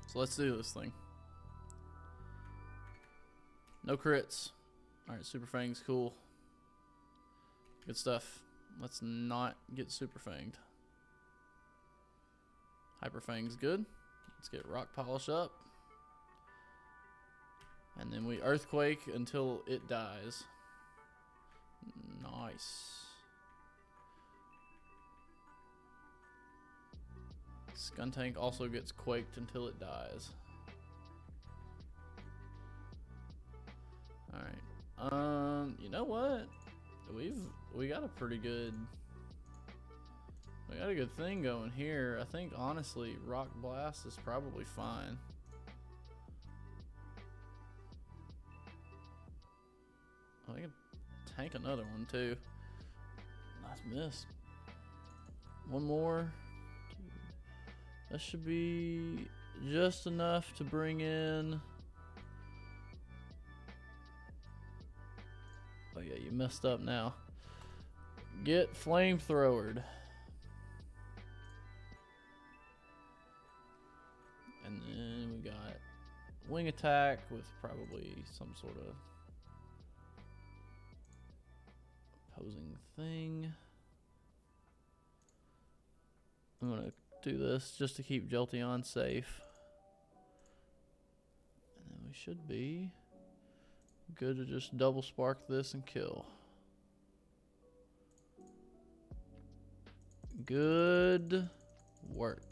So let's do this thing. No crits. Alright, Super Fang's cool. Good stuff. Let's not get Super Fanged. Hyper Fang's good. Let's get Rock Polish up. And then we Earthquake until it dies. Nice. Skuntank also gets quaked until it dies. Alright. You know what? We got a pretty good thing going here. I think honestly Rock Blast is probably fine. I can tank another one too. Nice miss. One more. That should be just enough to bring in. Oh yeah, you messed up now. Get flamethrowered. And then we got wing attack with probably some sort of opposing thing. I'm gonna do this just to keep Jolteon safe. And then we should be good to just double spark this and kill. Good work.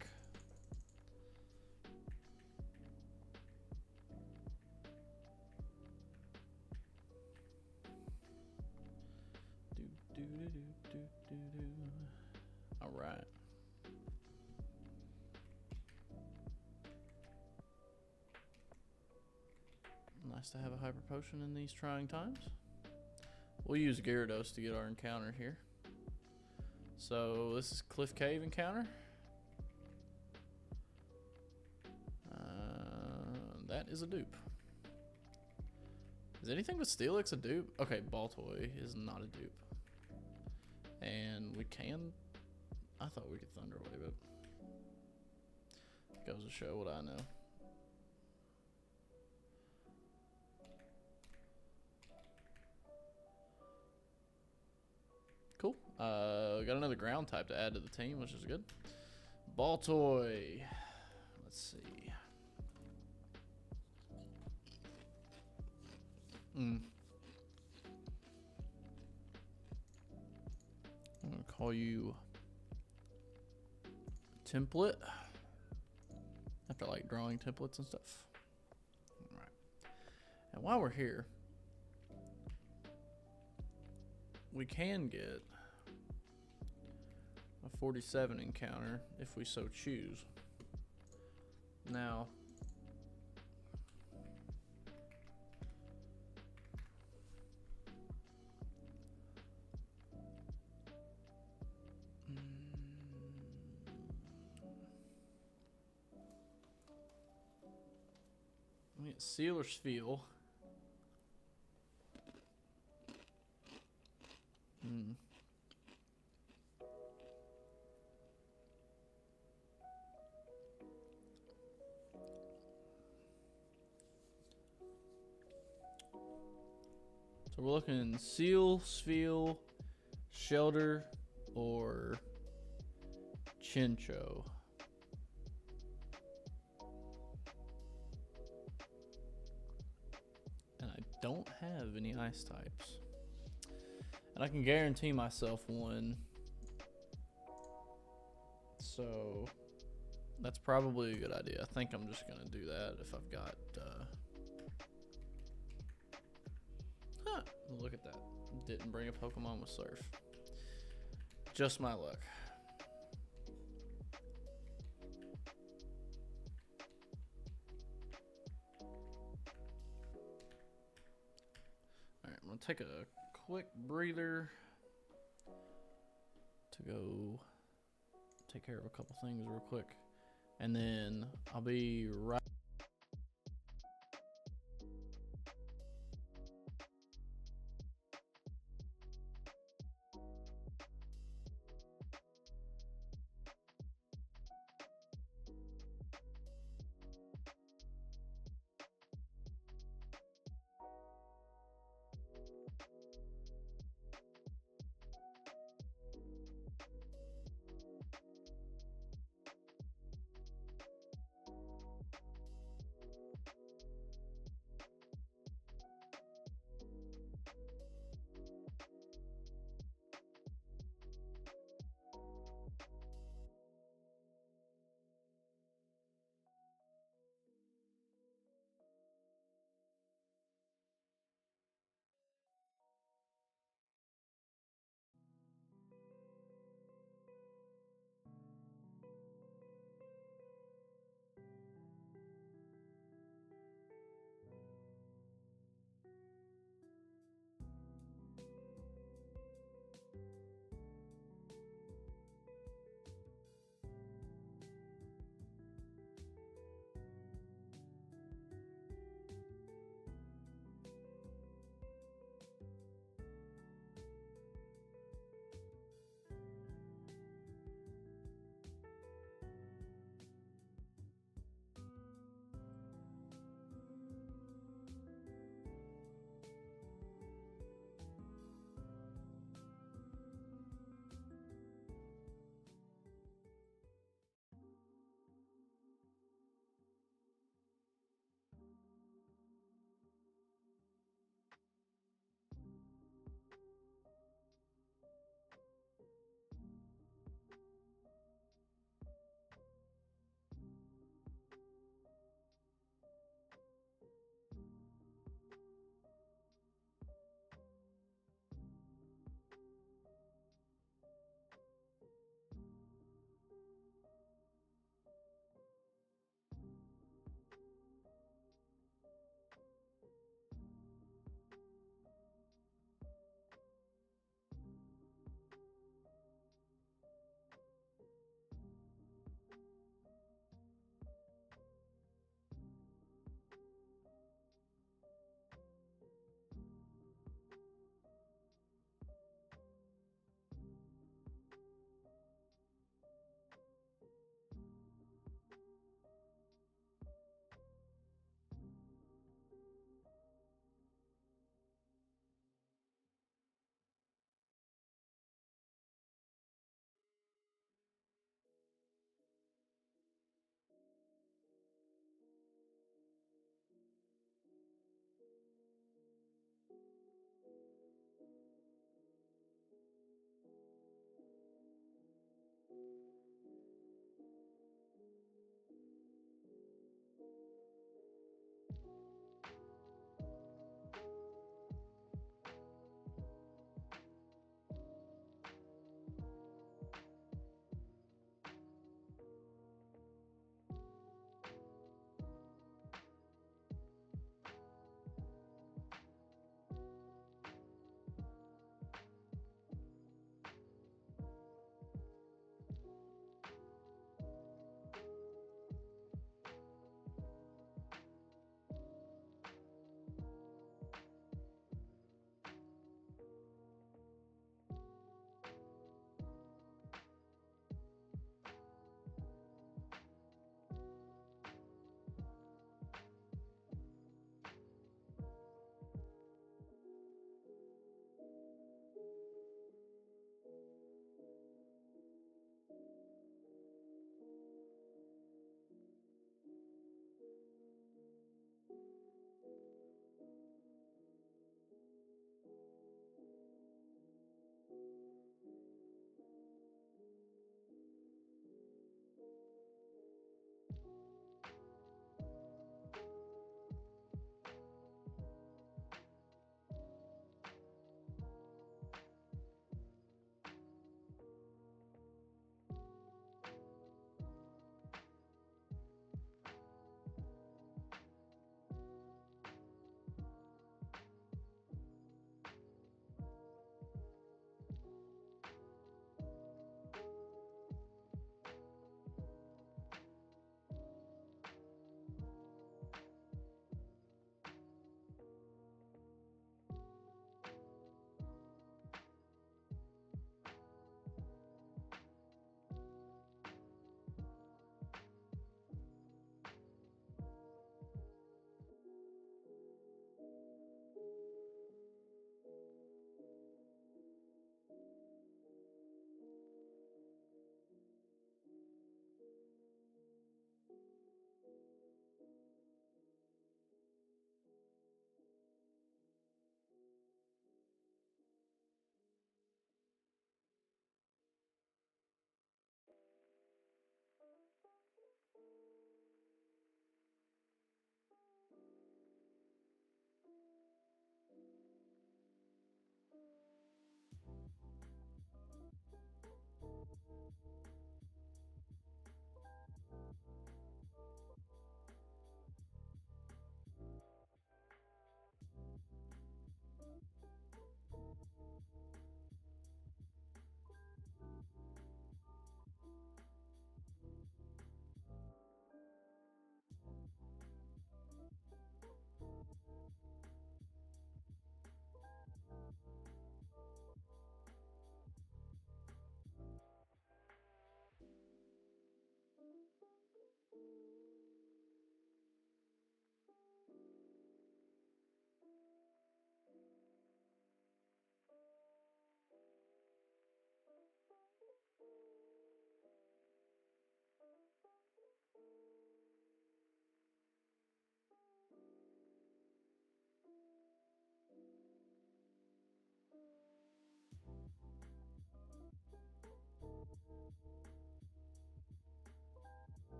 All right. Nice to have a hyper potion in these trying times. We'll use Gyarados to get our encounter here. So this is Cliff Cave encounter. That is a dupe. Is anything but Steelix a dupe? Okay, Baltoy is not a dupe. And we can... I thought we could Thunder Wave it. Goes to show what I know. Cool. Got another ground type to add to the team, which is good. Baltoy. Let's see. I'm gonna call you Template. After like drawing templates and stuff. All right. And while we're here, we can get a 47 encounter if we so choose. Now, we get Sealer's Feel. So we're looking Seal, Sfeel, Shelter, or Chincho. And I don't have any ice types. And I can guarantee myself one. So that's probably a good idea. I think I'm just going to do that if I've got... Huh, look at that. Didn't bring a Pokemon with Surf. Just my luck. Alright, I'm going to take a quick breather to go take care of a couple things real quick. And then I'll be right...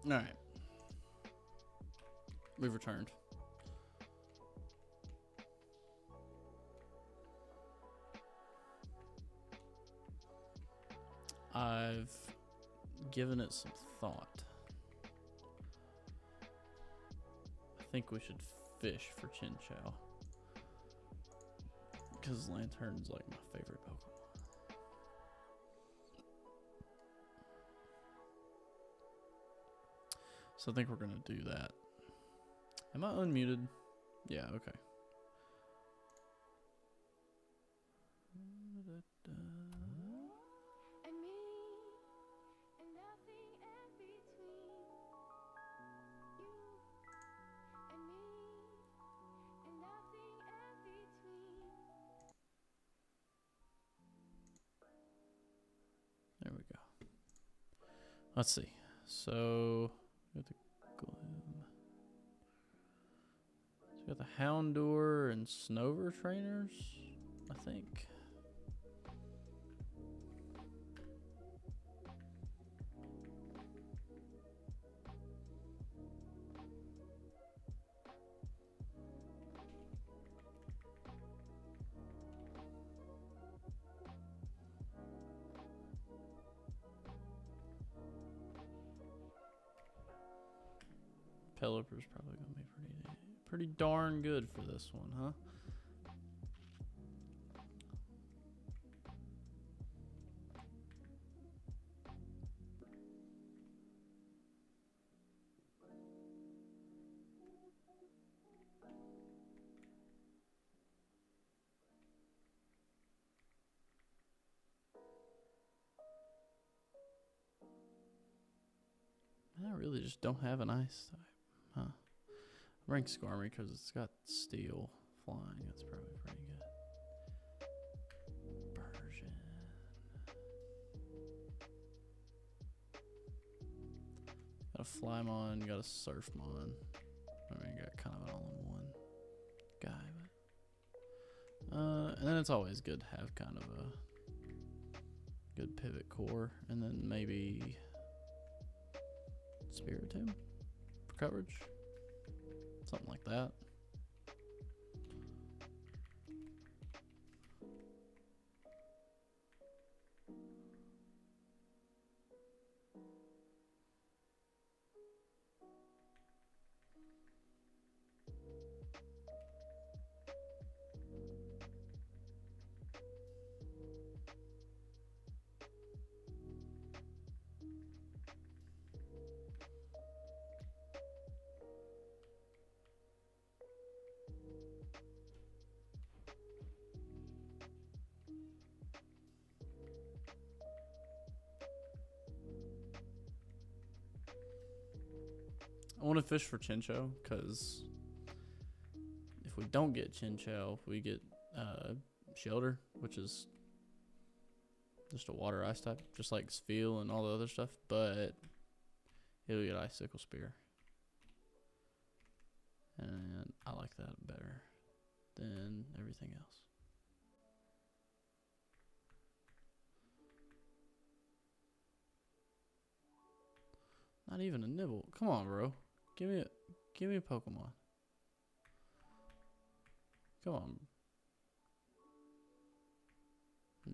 Alright. We've returned. I've given it some thought. I think we should fish for Chin Chow. Because Lantern's like my favorite Pokemon. So I think we're going to do that. Am I unmuted? Yeah, okay. There we go. Let's see. So, we got the Gloom. So we got the Houndour and Snover trainers, I think. Pelipper's probably gonna be pretty darn good for this one, huh? I really just don't have an ice type, huh? I rank Skarmory because it's got steel flying. That's probably pretty good. Persian. Got a Flymon, got a Surfmon. I mean, got kind of an all-in-one guy. But, and then it's always good to have kind of a good pivot core. And then maybe Spiritomb for coverage. Something like that. I want to fish for Chinchou because if we don't get Chinchou, we get Shelter, which is just a water ice type, just like Spheal and all the other stuff, but it'll get Icicle Spear. And I like that better than everything else. Not even a nibble. Come on, bro. Give me a Pokemon. Come on.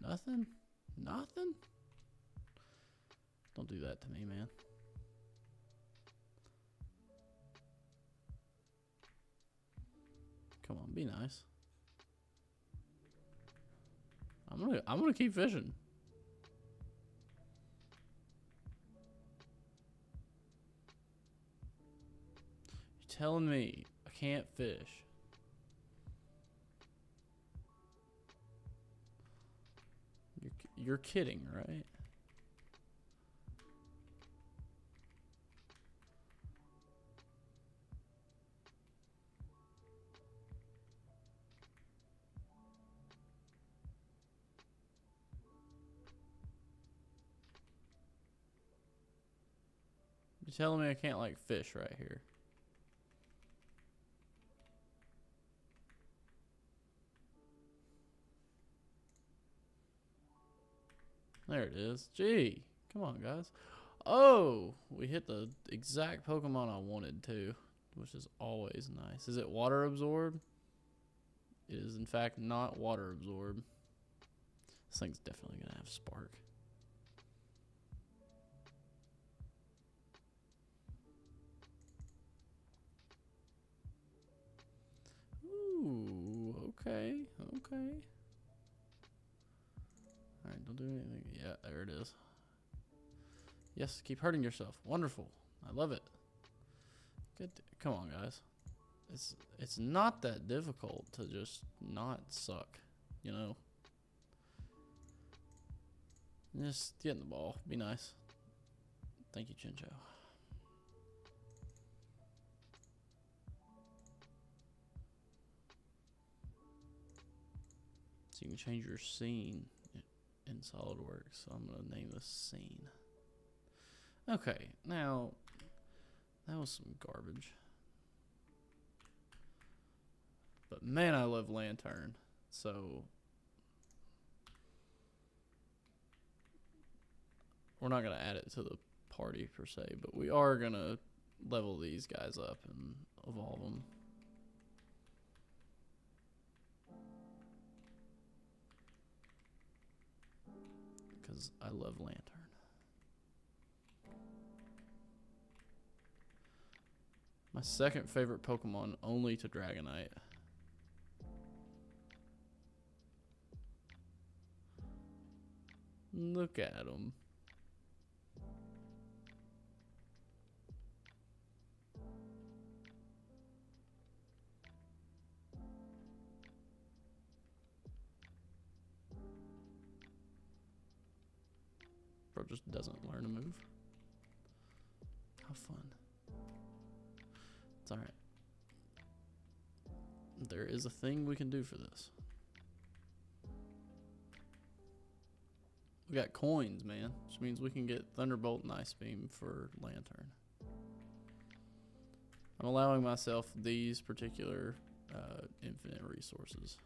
Nothing? Nothing? Don't do that to me, man. Come on, be nice. I'm gonna keep fishing. You're telling me I can't fish? You're kidding, right? You're telling me I can't like fish right here? There it is. Gee, come on, guys. Oh, we hit the exact Pokemon I wanted to, which is always nice. Is it water absorb? It is in fact not water absorb. This thing's definitely gonna have Spark. Ooh, okay, okay. Alright, don't do anything. Yeah, there it is. Yes, keep hurting yourself. Wonderful. I love it. Good. Come on, guys. It's not that difficult to just not suck, you know? Just get in the ball. Be nice. Thank you, Chincho. So you can change your scene in SolidWorks. So I'm going to name this scene. Okay, now, that was some garbage. But man, I love Lantern. So we're not going to add it to the party per se, but we are going to level these guys up and evolve them. Because I love Lantern. My second favorite Pokemon, only to Dragonite. Look at him. Bro just doesn't learn to move. How fun. It's alright. There is a thing we can do for this. We got coins, man, which means we can get Thunderbolt and Ice Beam for Lantern. I'm allowing myself these particular infinite resources.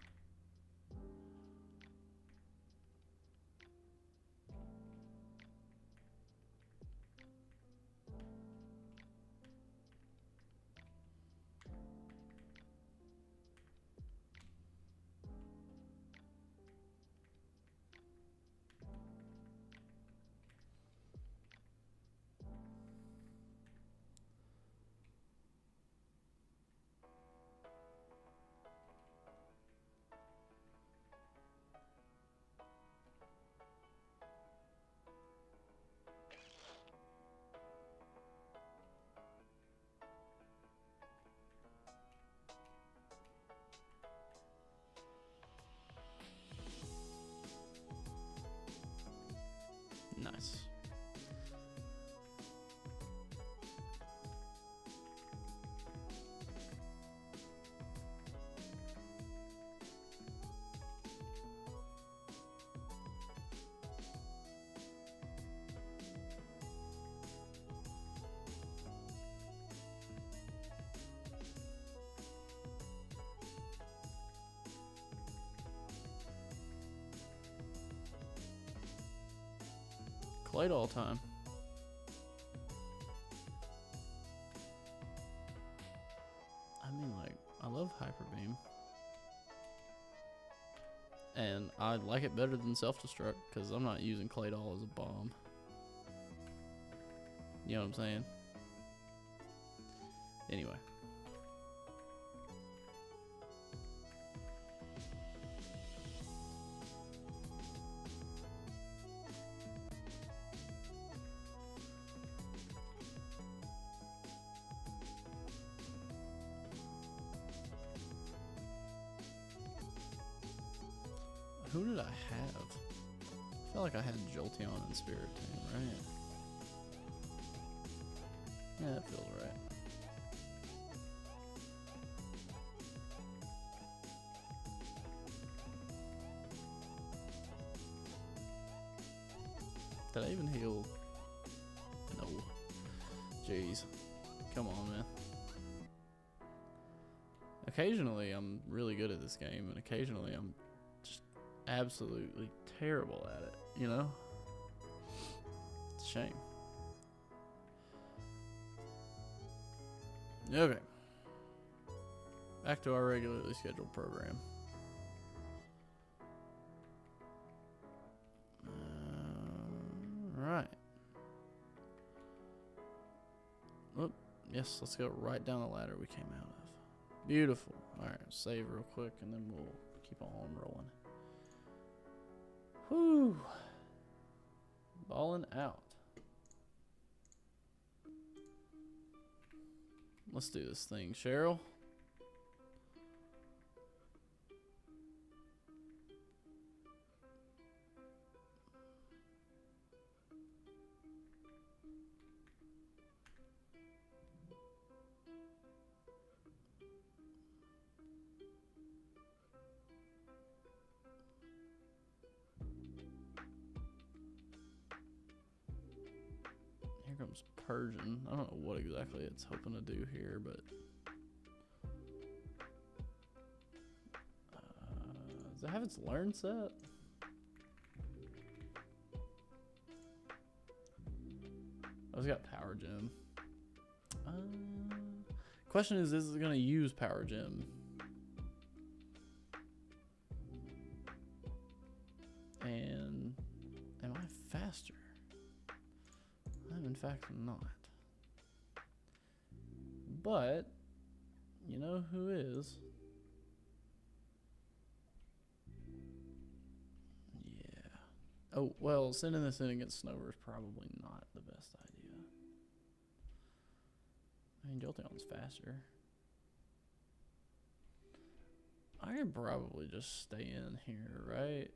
Nice. Claydol time. I mean, like, I love Hyper Beam. And I like it better than Self-Destruct because I'm not using Claydol as a bomb. You know what I'm saying? Anyway. Who did I have? I felt like I had Jolteon and Spirit Tail, right? Yeah, that feels right. Did I even heal? No. Jeez. Come on, man. Occasionally, I'm really good at this game, and occasionally, I'm just absolutely terrible at it, you know? It's a shame. Okay. Back to our regularly scheduled program. Right. Oh, yes, let's go right down the ladder we came out of. Beautiful. Alright, save real quick and then we'll keep on rolling. Whew. Balling out. Let's do this thing, Cheryl. Here comes Persian. I don't know what exactly it's hoping to do here, but does it have its learn set? Oh, it's got Power Gem. Question is it going to use Power Gem? And am I faster? I'm in fact not. But you know who is? Yeah. Oh, well, sending this in against Snover is probably not the best idea. I mean, Jolteon's faster. I could probably just stay in here, right?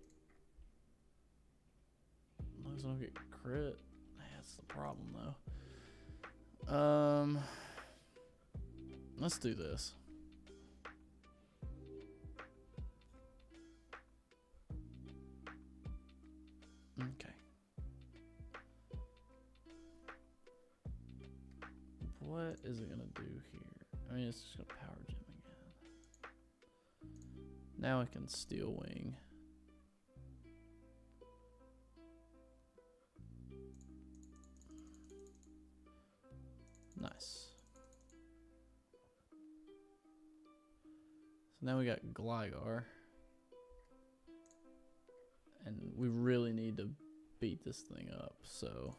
As long as I don't get crit. That's the problem, though. Let's do this. Okay. What is it gonna do here? I mean, it's just gonna Power Gem again. Now I can Steel Wing. Nice. So now we got Gligar. And we really need to beat this thing up, so.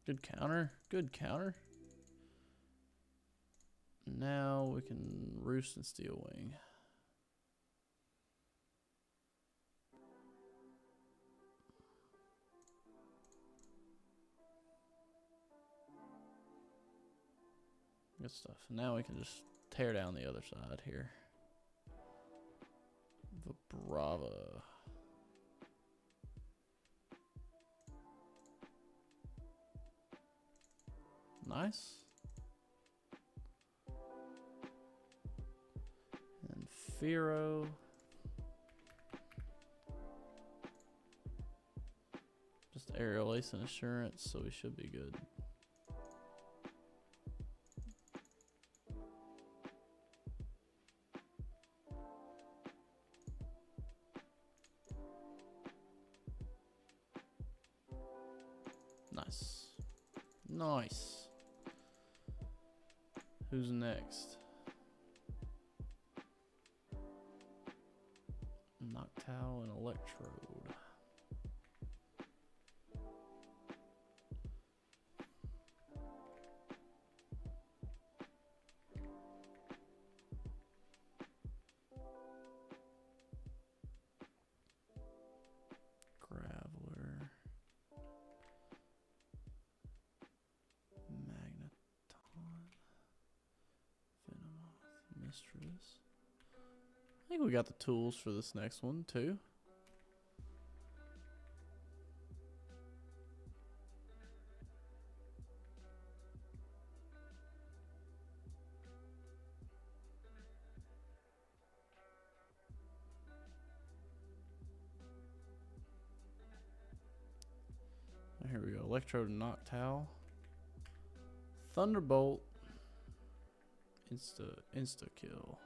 Good counter. Good counter. Now we can Roost and Steel Wing. Good stuff. Now we can just tear down the other side here. Vibrava. Nice. And Fearow. Just Aerial Ace and Assurance, so we should be good. Nice. Nice. Who's next? Noctowl and Electrode. Graveler. Mistress. I think we got the tools for this next one too. Electrode Noctowl. Thunderbolt. Insta kill.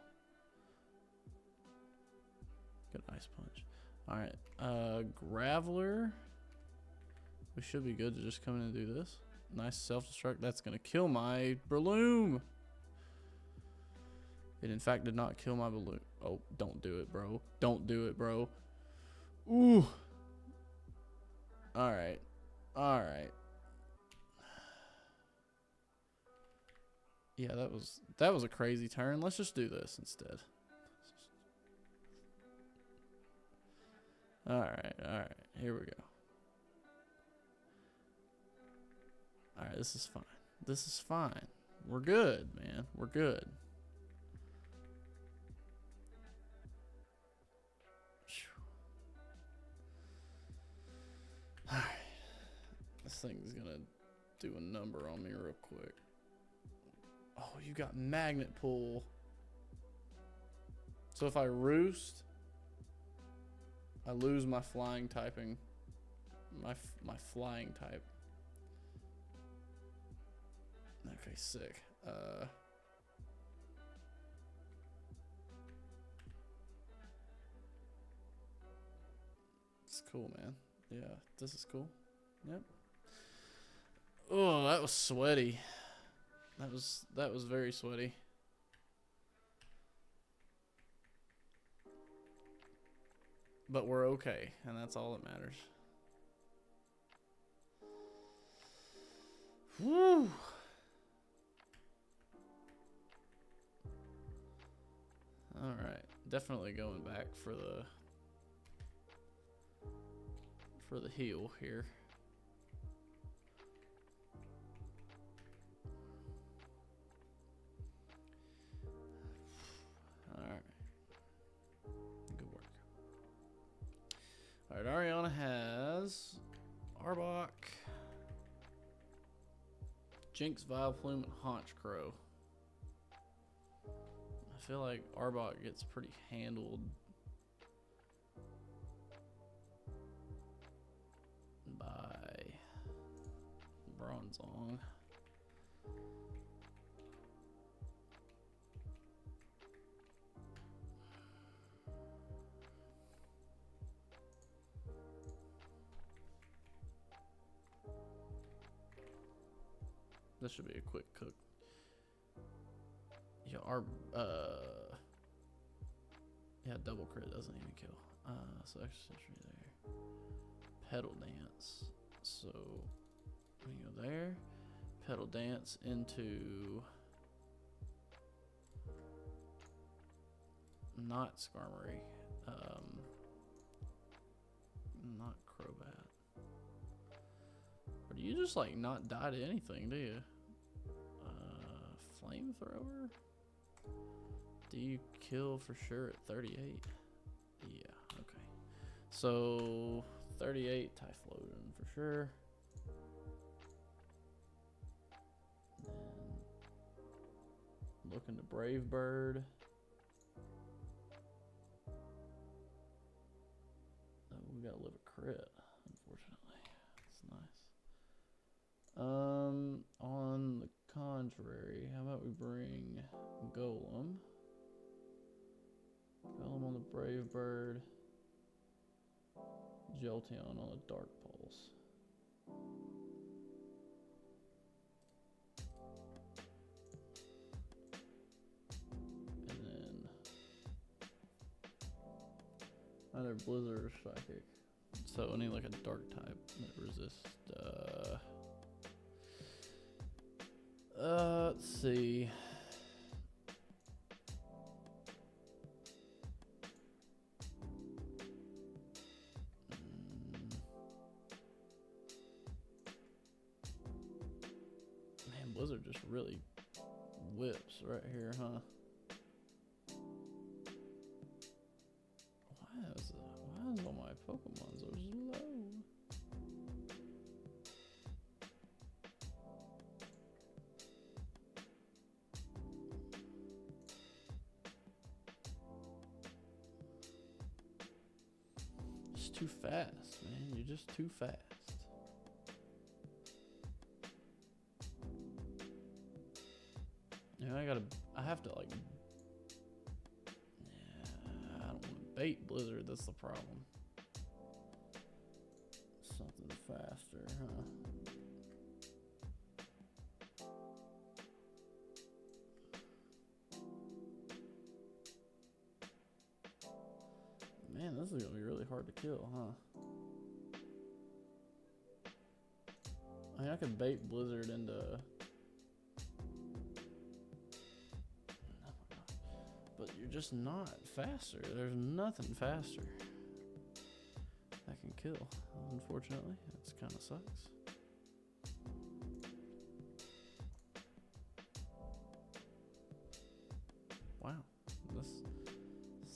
Good Ice Punch. Alright. Graveler. We should be good to just come in and do this. Nice self-destruct. That's gonna kill my Breloom. It in fact did not kill my balloon. Oh, don't do it, bro. Don't do it, bro. Ooh. Alright. Alright. Yeah, that was a crazy turn. Let's just do this instead. Alright, alright. Here we go. Alright, this is fine. This is fine. We're good, man. We're good. Alright. This thing's gonna do a number on me real quick. Oh, you got Magnet Pull. So if I roost, I lose my flying typing. My flying type. Okay, sick. It's cool, man. Yeah, this is cool. Yep. Oh, that was sweaty. That was very sweaty. But we're okay, and that's all that matters. Woo! Alright. Definitely going back for the heal here. Alright. Good work. Alright, Ariana has Arbok, Jinx, Vileplume, and Honchkrow. I feel like Arbok gets pretty handled by Bronzong. This should be a quick cook. Yeah, yeah, double crit doesn't even kill. So extra sentry there. Pedal Dance. So we go there. Pedal Dance into not Skarmory. Not Crobat. Or do you just like not die to anything, do you? Flamethrower? Do you kill for sure at 38? Yeah, okay. So 38 Typhlosion for sure. And looking to Brave Bird. Oh, we gotta live a crit, unfortunately. That's nice. On the contrary, how about we bring Golem? Golem on the Brave Bird. Jolteon on the Dark Pulse. And then either Blizzard or Psychic. So I need like a Dark type that resists. Let's see. Man, Blizzard just really whips right here, huh? Why is all my Pokemon so slow? Too fast, man. You're just too fast. I have to like, yeah, I don't want to bait Blizzard, that's the problem. Something faster, huh? Man, this is gonna be really hard to kill, huh? I mean, I could bait Blizzard into... But you're just not faster. There's nothing faster that can kill, unfortunately. That kind of sucks. Wow. This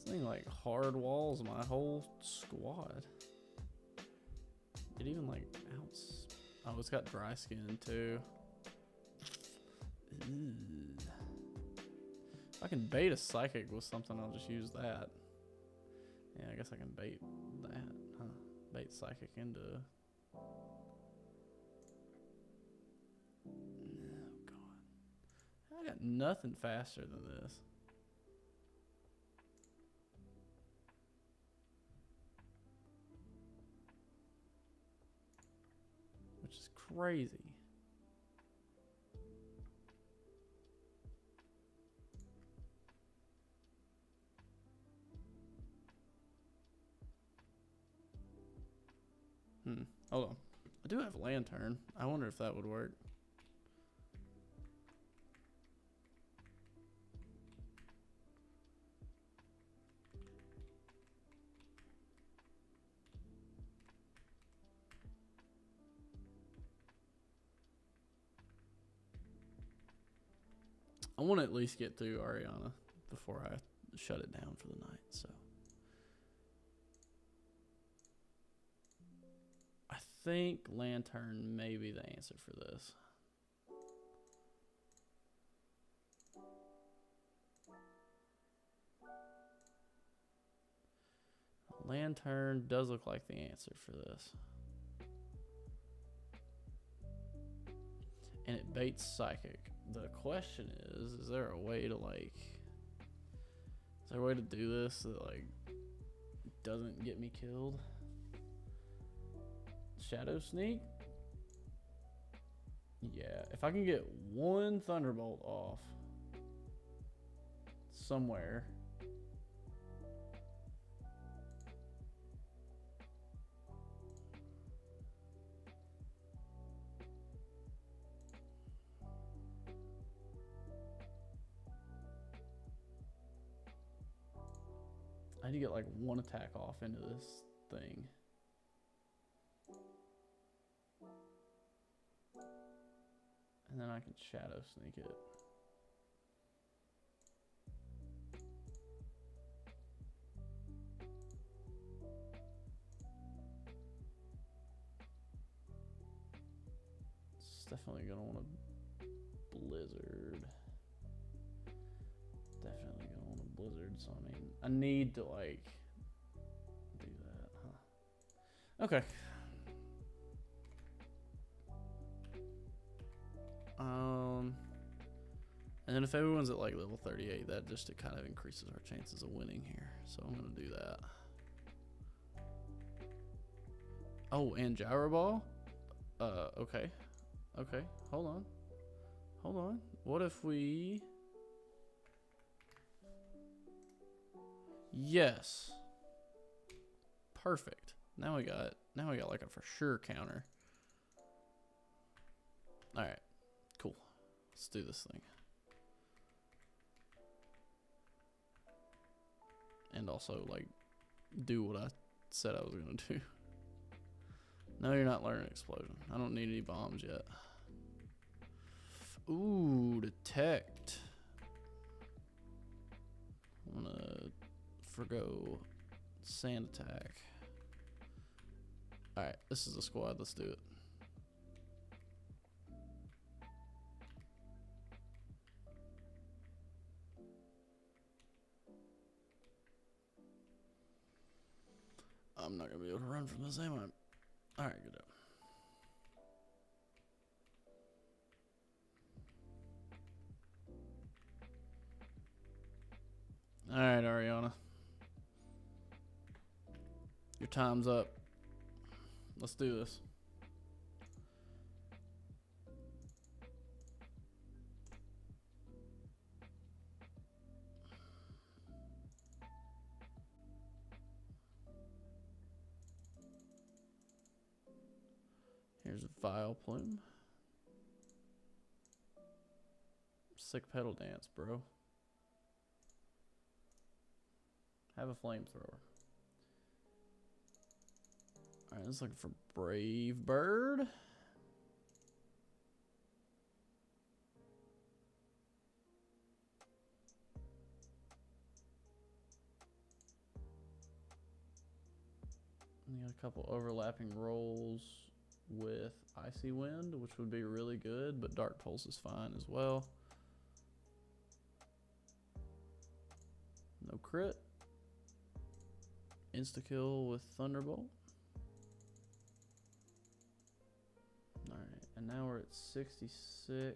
thing like hard walls my whole squad. It even like outs. Oh, it's got dry skin too. Ew. If I can bait a psychic with something, I'll just use that. Yeah, I guess I can bait that, huh? Bait psychic into... Oh, God. I got nothing faster than this. Which is crazy. Hold on. I do have lantern. I wonder if that would work. I want to at least get through Ariana before I shut it down for the night, so. I think lantern may be the answer for this. Lantern does look like the answer for this. And it baits psychic. The question is there a way to like... Is there a way to do this that like doesn't get me killed? Shadow sneak? Yeah, if I can get one thunderbolt off somewhere. I need to get like one attack off into this thing. And then I can shadow sneak it. It's definitely gonna want a blizzard. Definitely gonna want a blizzard, so I mean, I need to like do that, huh? Okay. And then if everyone's at like level 38, that just kind of increases our chances of winning here. So I'm gonna do that. Oh, and gyro ball? Okay. Okay, hold on. Hold on. What if we... Yes. Perfect. Now we got like a for sure counter. All right. Cool. Let's do this thing. And also like do what I said I was going to do. No, you're not learning explosion. I don't need any bombs yet. Ooh, detect. I'm gonna forgo sand attack. Alright, this is a squad. Let's do it. I'm not gonna be able to run from this, am I? Alright, good job. right, Ariana. Your time's up. Let's do this. Here's a Vile Plume. Sick pedal dance, bro. Have a flamethrower. Alright, let's look for Brave Bird. You got a couple overlapping rolls with Icy Wind, which would be really good, but Dark Pulse is fine as well. No crit. Insta-kill with Thunderbolt. Alright, and now we're at 66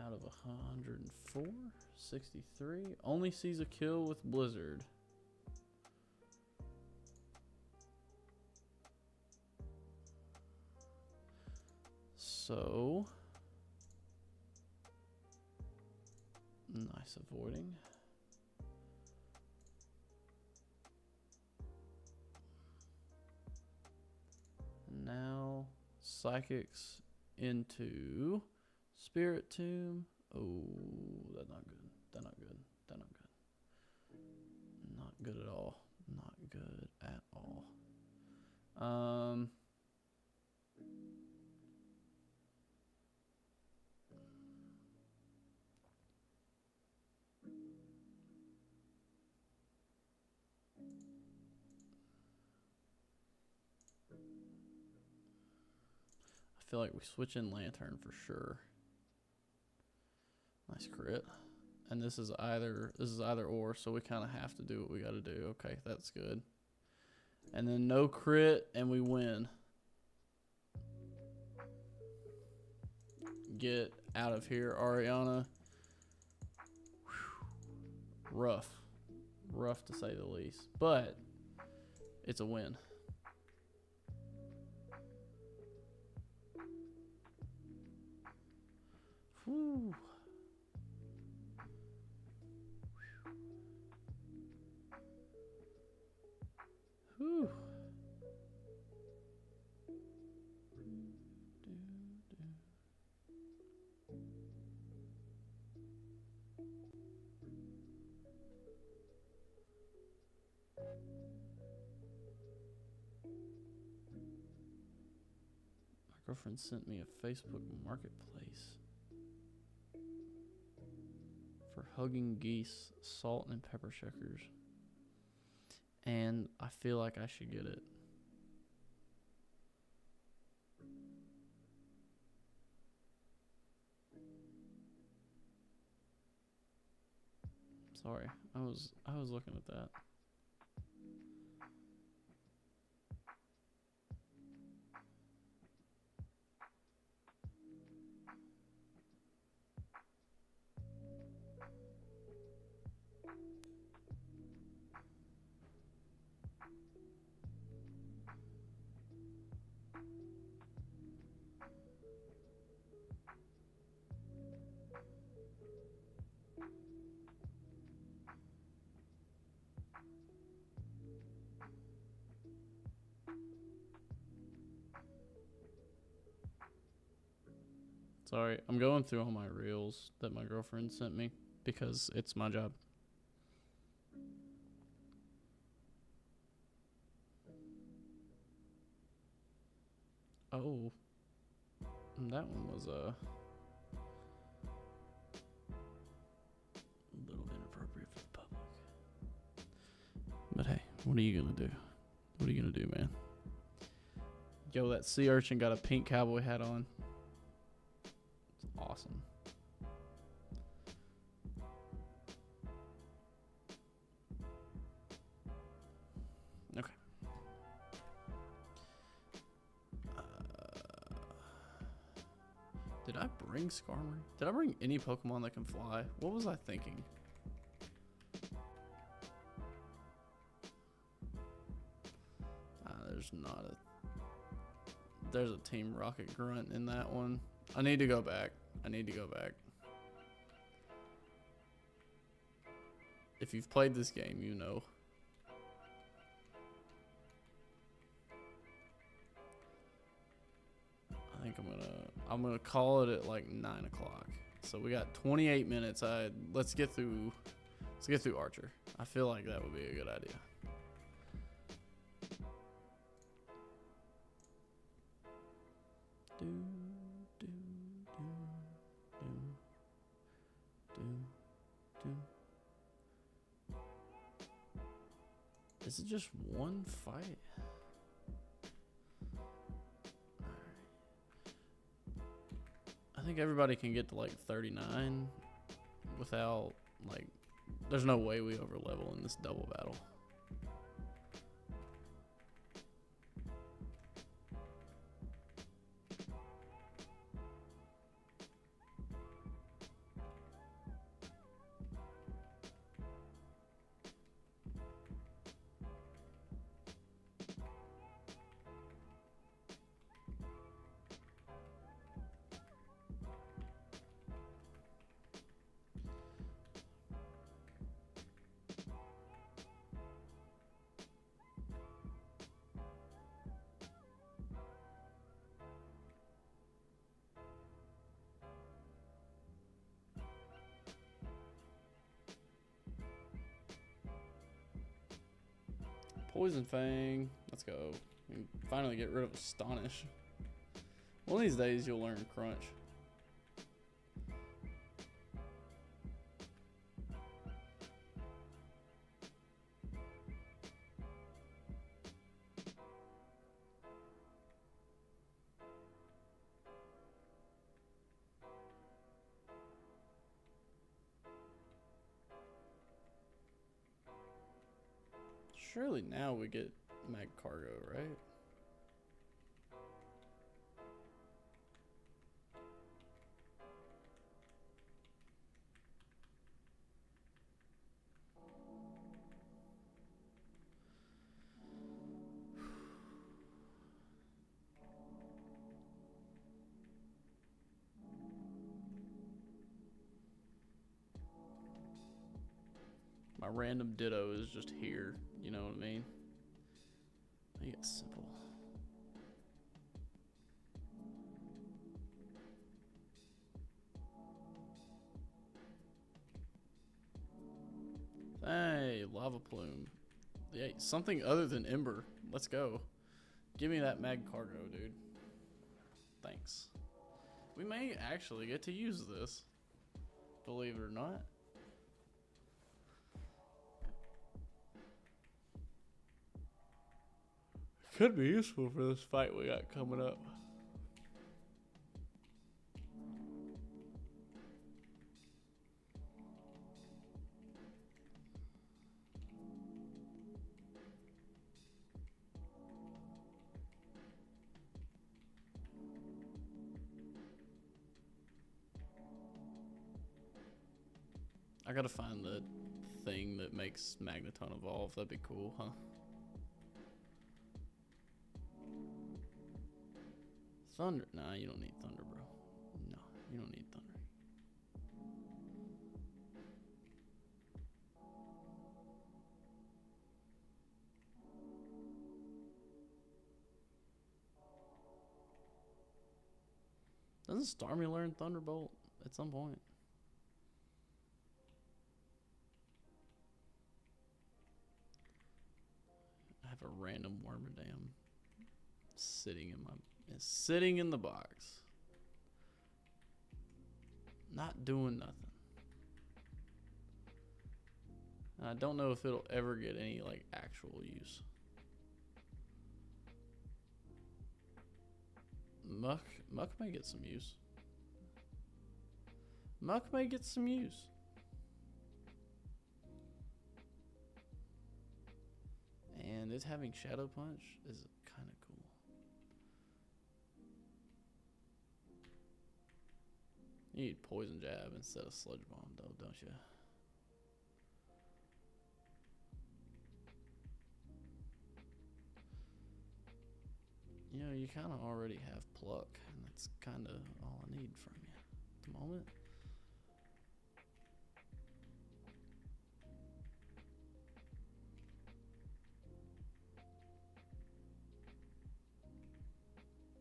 out of 104. 63. Only sees a kill with Blizzard. So, nice avoiding. Now, Psychics into Spirit Tomb. Oh, that's not good. That's not good. That's not good. Not good at all. Not good at all. I feel like we switch in Lantern for sure. Nice crit. And this is either or, so we kind of have to do what we got to do. Okay, that's good. And then no crit, and we win. Get out of here, Ariana. Whew. Rough. Rough to say the least. But it's a win. Whew. Whew. My girlfriend sent me a Facebook marketplace for Hugging Geese, salt and pepper shakers. And I feel like I should get it. Sorry, I was looking at that. Sorry, I'm going through all my reels that my girlfriend sent me because it's my job. Oh, that one was a little inappropriate for the public. But hey, what are you gonna do? What are you gonna do, man? Yo, that sea urchin got a pink cowboy hat on. It's awesome. Okay. Did I bring Skarmory? Did I bring any Pokemon that can fly? What was I thinking? There's not a... There's a Team Rocket Grunt in that one. I need to go back. I need to go back. If you've played this game, you know. I think I'm gonna call it at like 9 o'clock. So we got 28 minutes. Let's get through Archer. I feel like that would be a good idea. Is it just one fight? I think everybody can get to like 39 without like, there's no way we over level in this double battle. Poison Fang. Let's go. And finally get rid of Astonish. One of these days you'll learn Crunch. Surely now we get Mag Cargo, right? My random Ditto is just here, you know what I mean? Make it simple. Hey, Lava Plume. Yeah, something other than Ember. Let's go. Give me that Mag Cargo, dude. Thanks. We may actually get to use this, believe it or not. Could be useful for this fight we got coming up. I gotta find the thing that makes Magneton evolve. That'd be cool, huh? Thunder. Nah, you don't need Thunder, bro. No, you don't need Thunder. Doesn't Starmie learn Thunderbolt at some point? I have a random Wormadam sitting in the box, not doing nothing. And I don't know if it'll ever get any like actual use. Muck may get some use. Muck may get some use. And it having Shadow Punch is kind of cool. You need poison jab instead of sludge bomb, though, don't you? You know, you kind of already have pluck, and that's kind of all I need from you at the moment.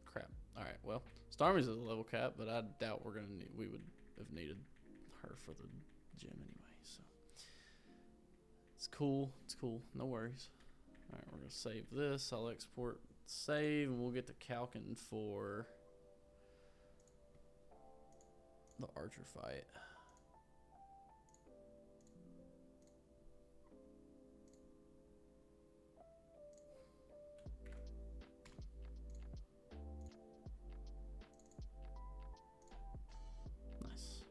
Crap. All right. Well, Starmie's is a level cap, but I doubt we would have needed her for the gym anyway. So it's cool. It's cool. No worries. All right, we're gonna save this. I'll export save, and we'll get to calcing for the archer fight. Nice.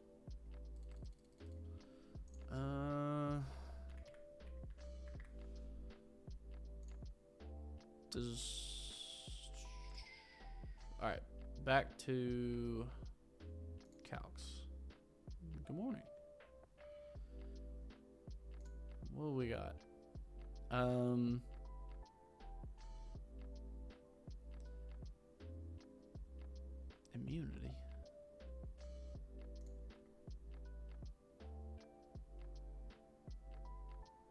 All right, back to calcs. Good morning. What do we got? Immunity.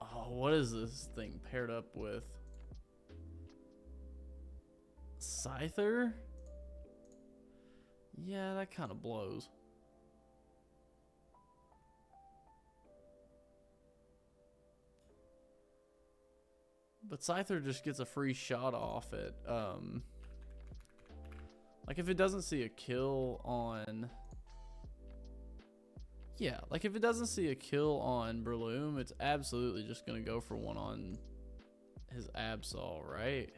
Oh, what is this thing paired up with? Scyther? Yeah, that kind of blows. But Scyther just gets a free shot off at, like if it doesn't see a kill on... Yeah, like if it doesn't see a kill on Breloom, it's absolutely just going to go for one on his Absol, right?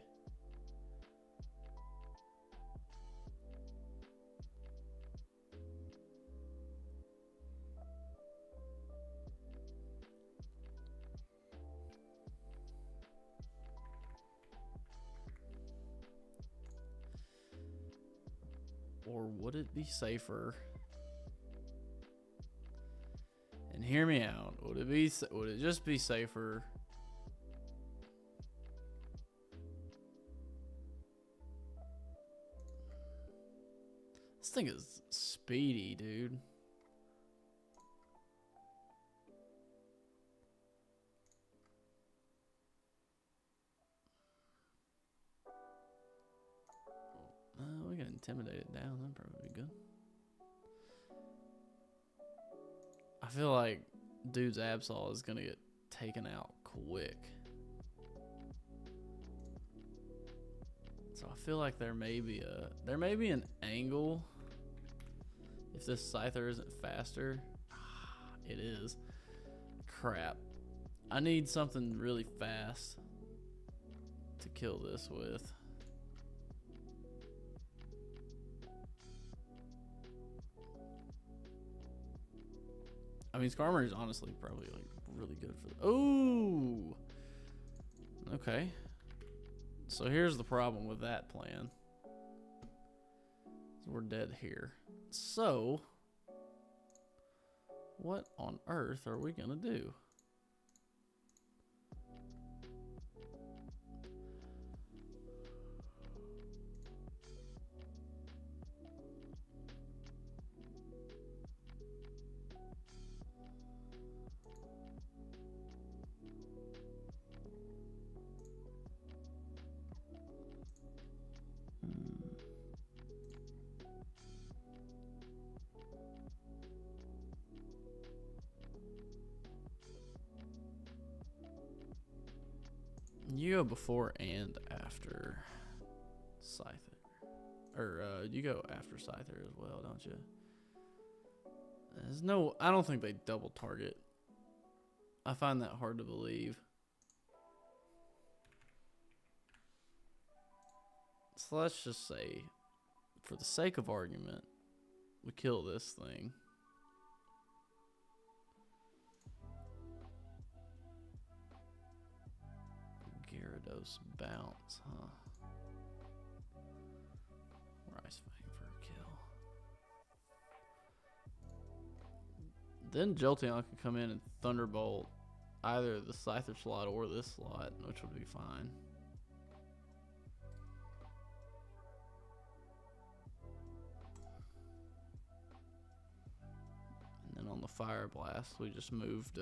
Or would it be safer? And hear me out. Would it just be safer? This thing is speedy, dude. We can intimidate it down. That'd probably be good. I feel like dude's Absol is gonna get taken out quick. So I feel like there may be an angle if this Scyther isn't faster. It is. Crap. I need something really fast to kill this with. I mean, Skarmory is honestly probably like really good for the... Ooh! Okay. So here's the problem with that plan. We're dead here. So, what on earth are we gonna do? You go before and after Scyther. Or you go after Scyther as well, don't you? There's no... I don't think they double target. I find that hard to believe. So let's just say, for the sake of argument, we kill this thing. Gyarados bounce, huh? Rice Fang for a kill. Then Jolteon can come in and Thunderbolt either the Scyther slot or this slot, which would be fine. And then on the Fire Blast, we just moved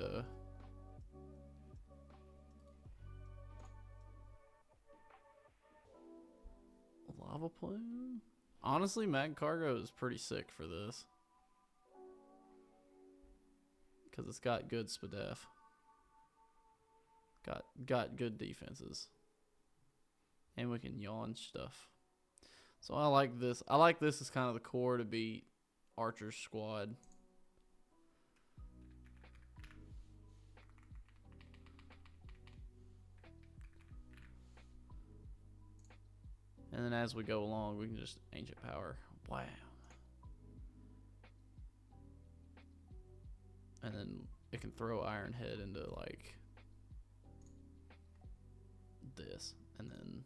Lava Plume. Honestly, Mag Cargo is pretty sick for this. Because it's got good SPDEF. Got good defenses. And we can yawn stuff. So I like this. I like this as kind of the core to beat Archer's squad. And then as we go along, we can just Ancient Power. Wow. And then it can throw Iron Head into like this. And then,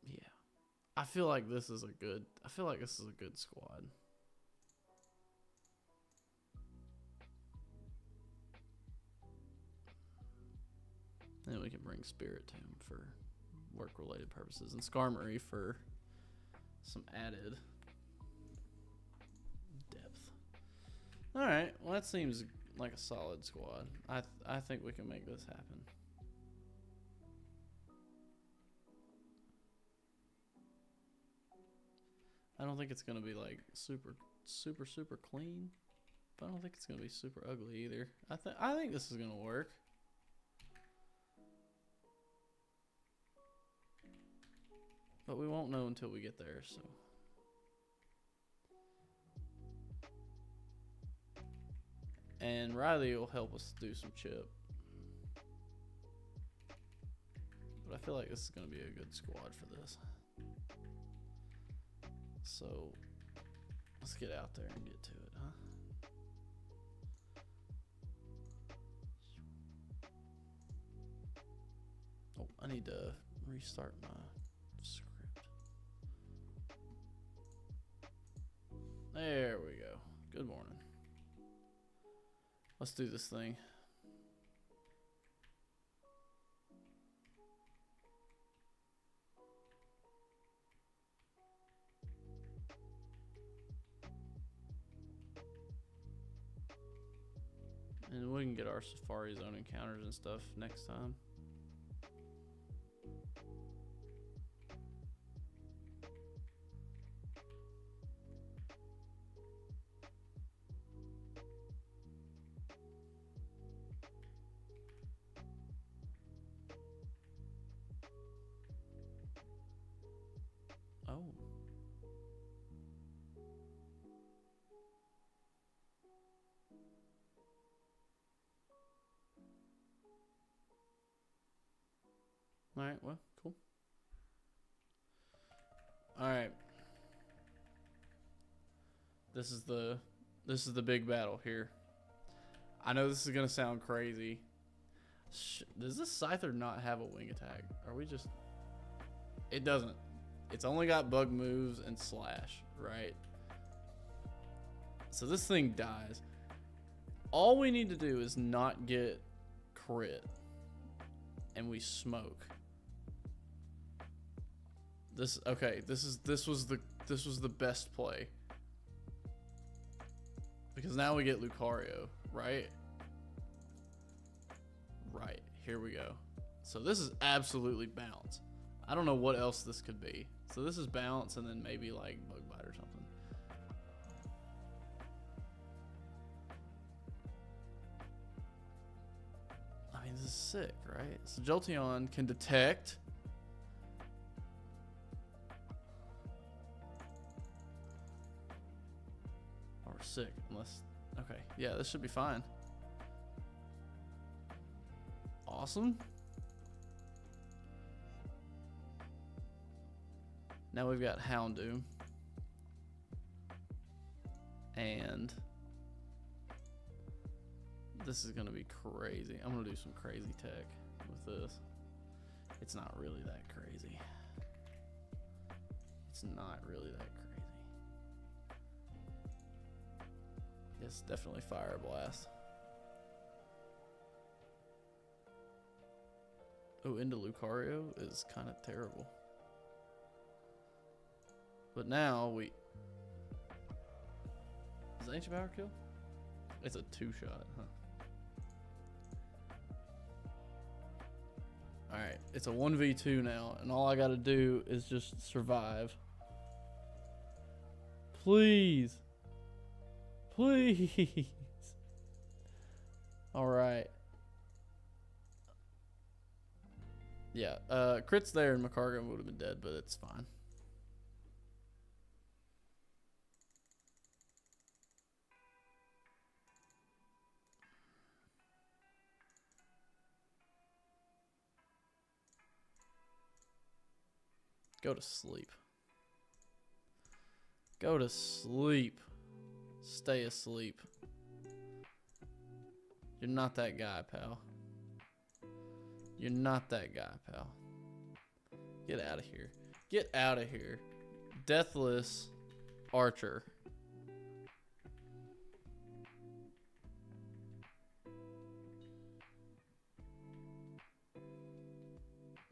yeah. I feel like this is a good squad. And then we can bring Spirit to him for work-related purposes. And Skarmory for some added depth. Alright, well that seems like a solid squad. I think we can make this happen. I don't think it's going to be like super clean. But I don't think it's going to be super ugly either. I think this is going to work. But we won't know until we get there, so. And Riley will help us do some chip. But I feel like this is going to be a good squad for this. So, let's get out there and get to it, huh? Oh, I need to restart my script. There we go. Good morning. Let's do this thing. And we can get our Safari Zone encounters and stuff next time. Oh. All right, well, cool. All right. This is the big battle here. I know this is going to sound crazy. Does this Scyther not have a wing attack? Are we just... It doesn't. It's only got bug moves and slash, right? So this thing dies. All we need to do is not get crit. And we smoke. This was the best play. Because now we get Lucario, right? Right, here we go. So this is absolutely bounce. I don't know what else this could be. So this is bounce and then maybe like bug bite or something. I mean, this is sick, right? So Jolteon can detect. Oh, we're sick, unless, okay. Yeah, this should be fine. Awesome. Now we've got Houndoom. And this is gonna be crazy. I'm gonna do some crazy tech with this. It's not really that crazy. It's not really that crazy. Yes, definitely Fire Blast. Oh, into Lucario is kind of terrible. But now we... Is Ancient Power kill? It's a 2-shot, huh? Alright, it's a 1v2 now, and all I gotta do is just survive. Please. Please. Alright. Yeah, crits there and Macargo would have been dead, but it's fine. Go to sleep. Go to sleep. Stay asleep. You're not that guy, pal. You're not that guy, pal. Get out of here. Get out of here. Deathless Archer.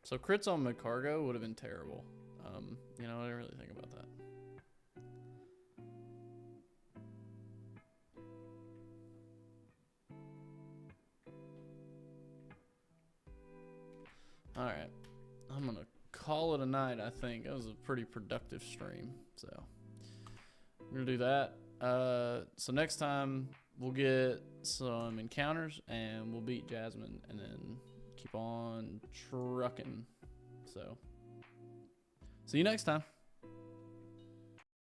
So crits on Macargo would have been terrible. You know, I didn't really think about that. Alright. I'm going to call it a night, I think. That was a pretty productive stream. So, we're going to do that. So next time, we'll get some encounters, and we'll beat Jasmine, and then keep on trucking. So, see you next time.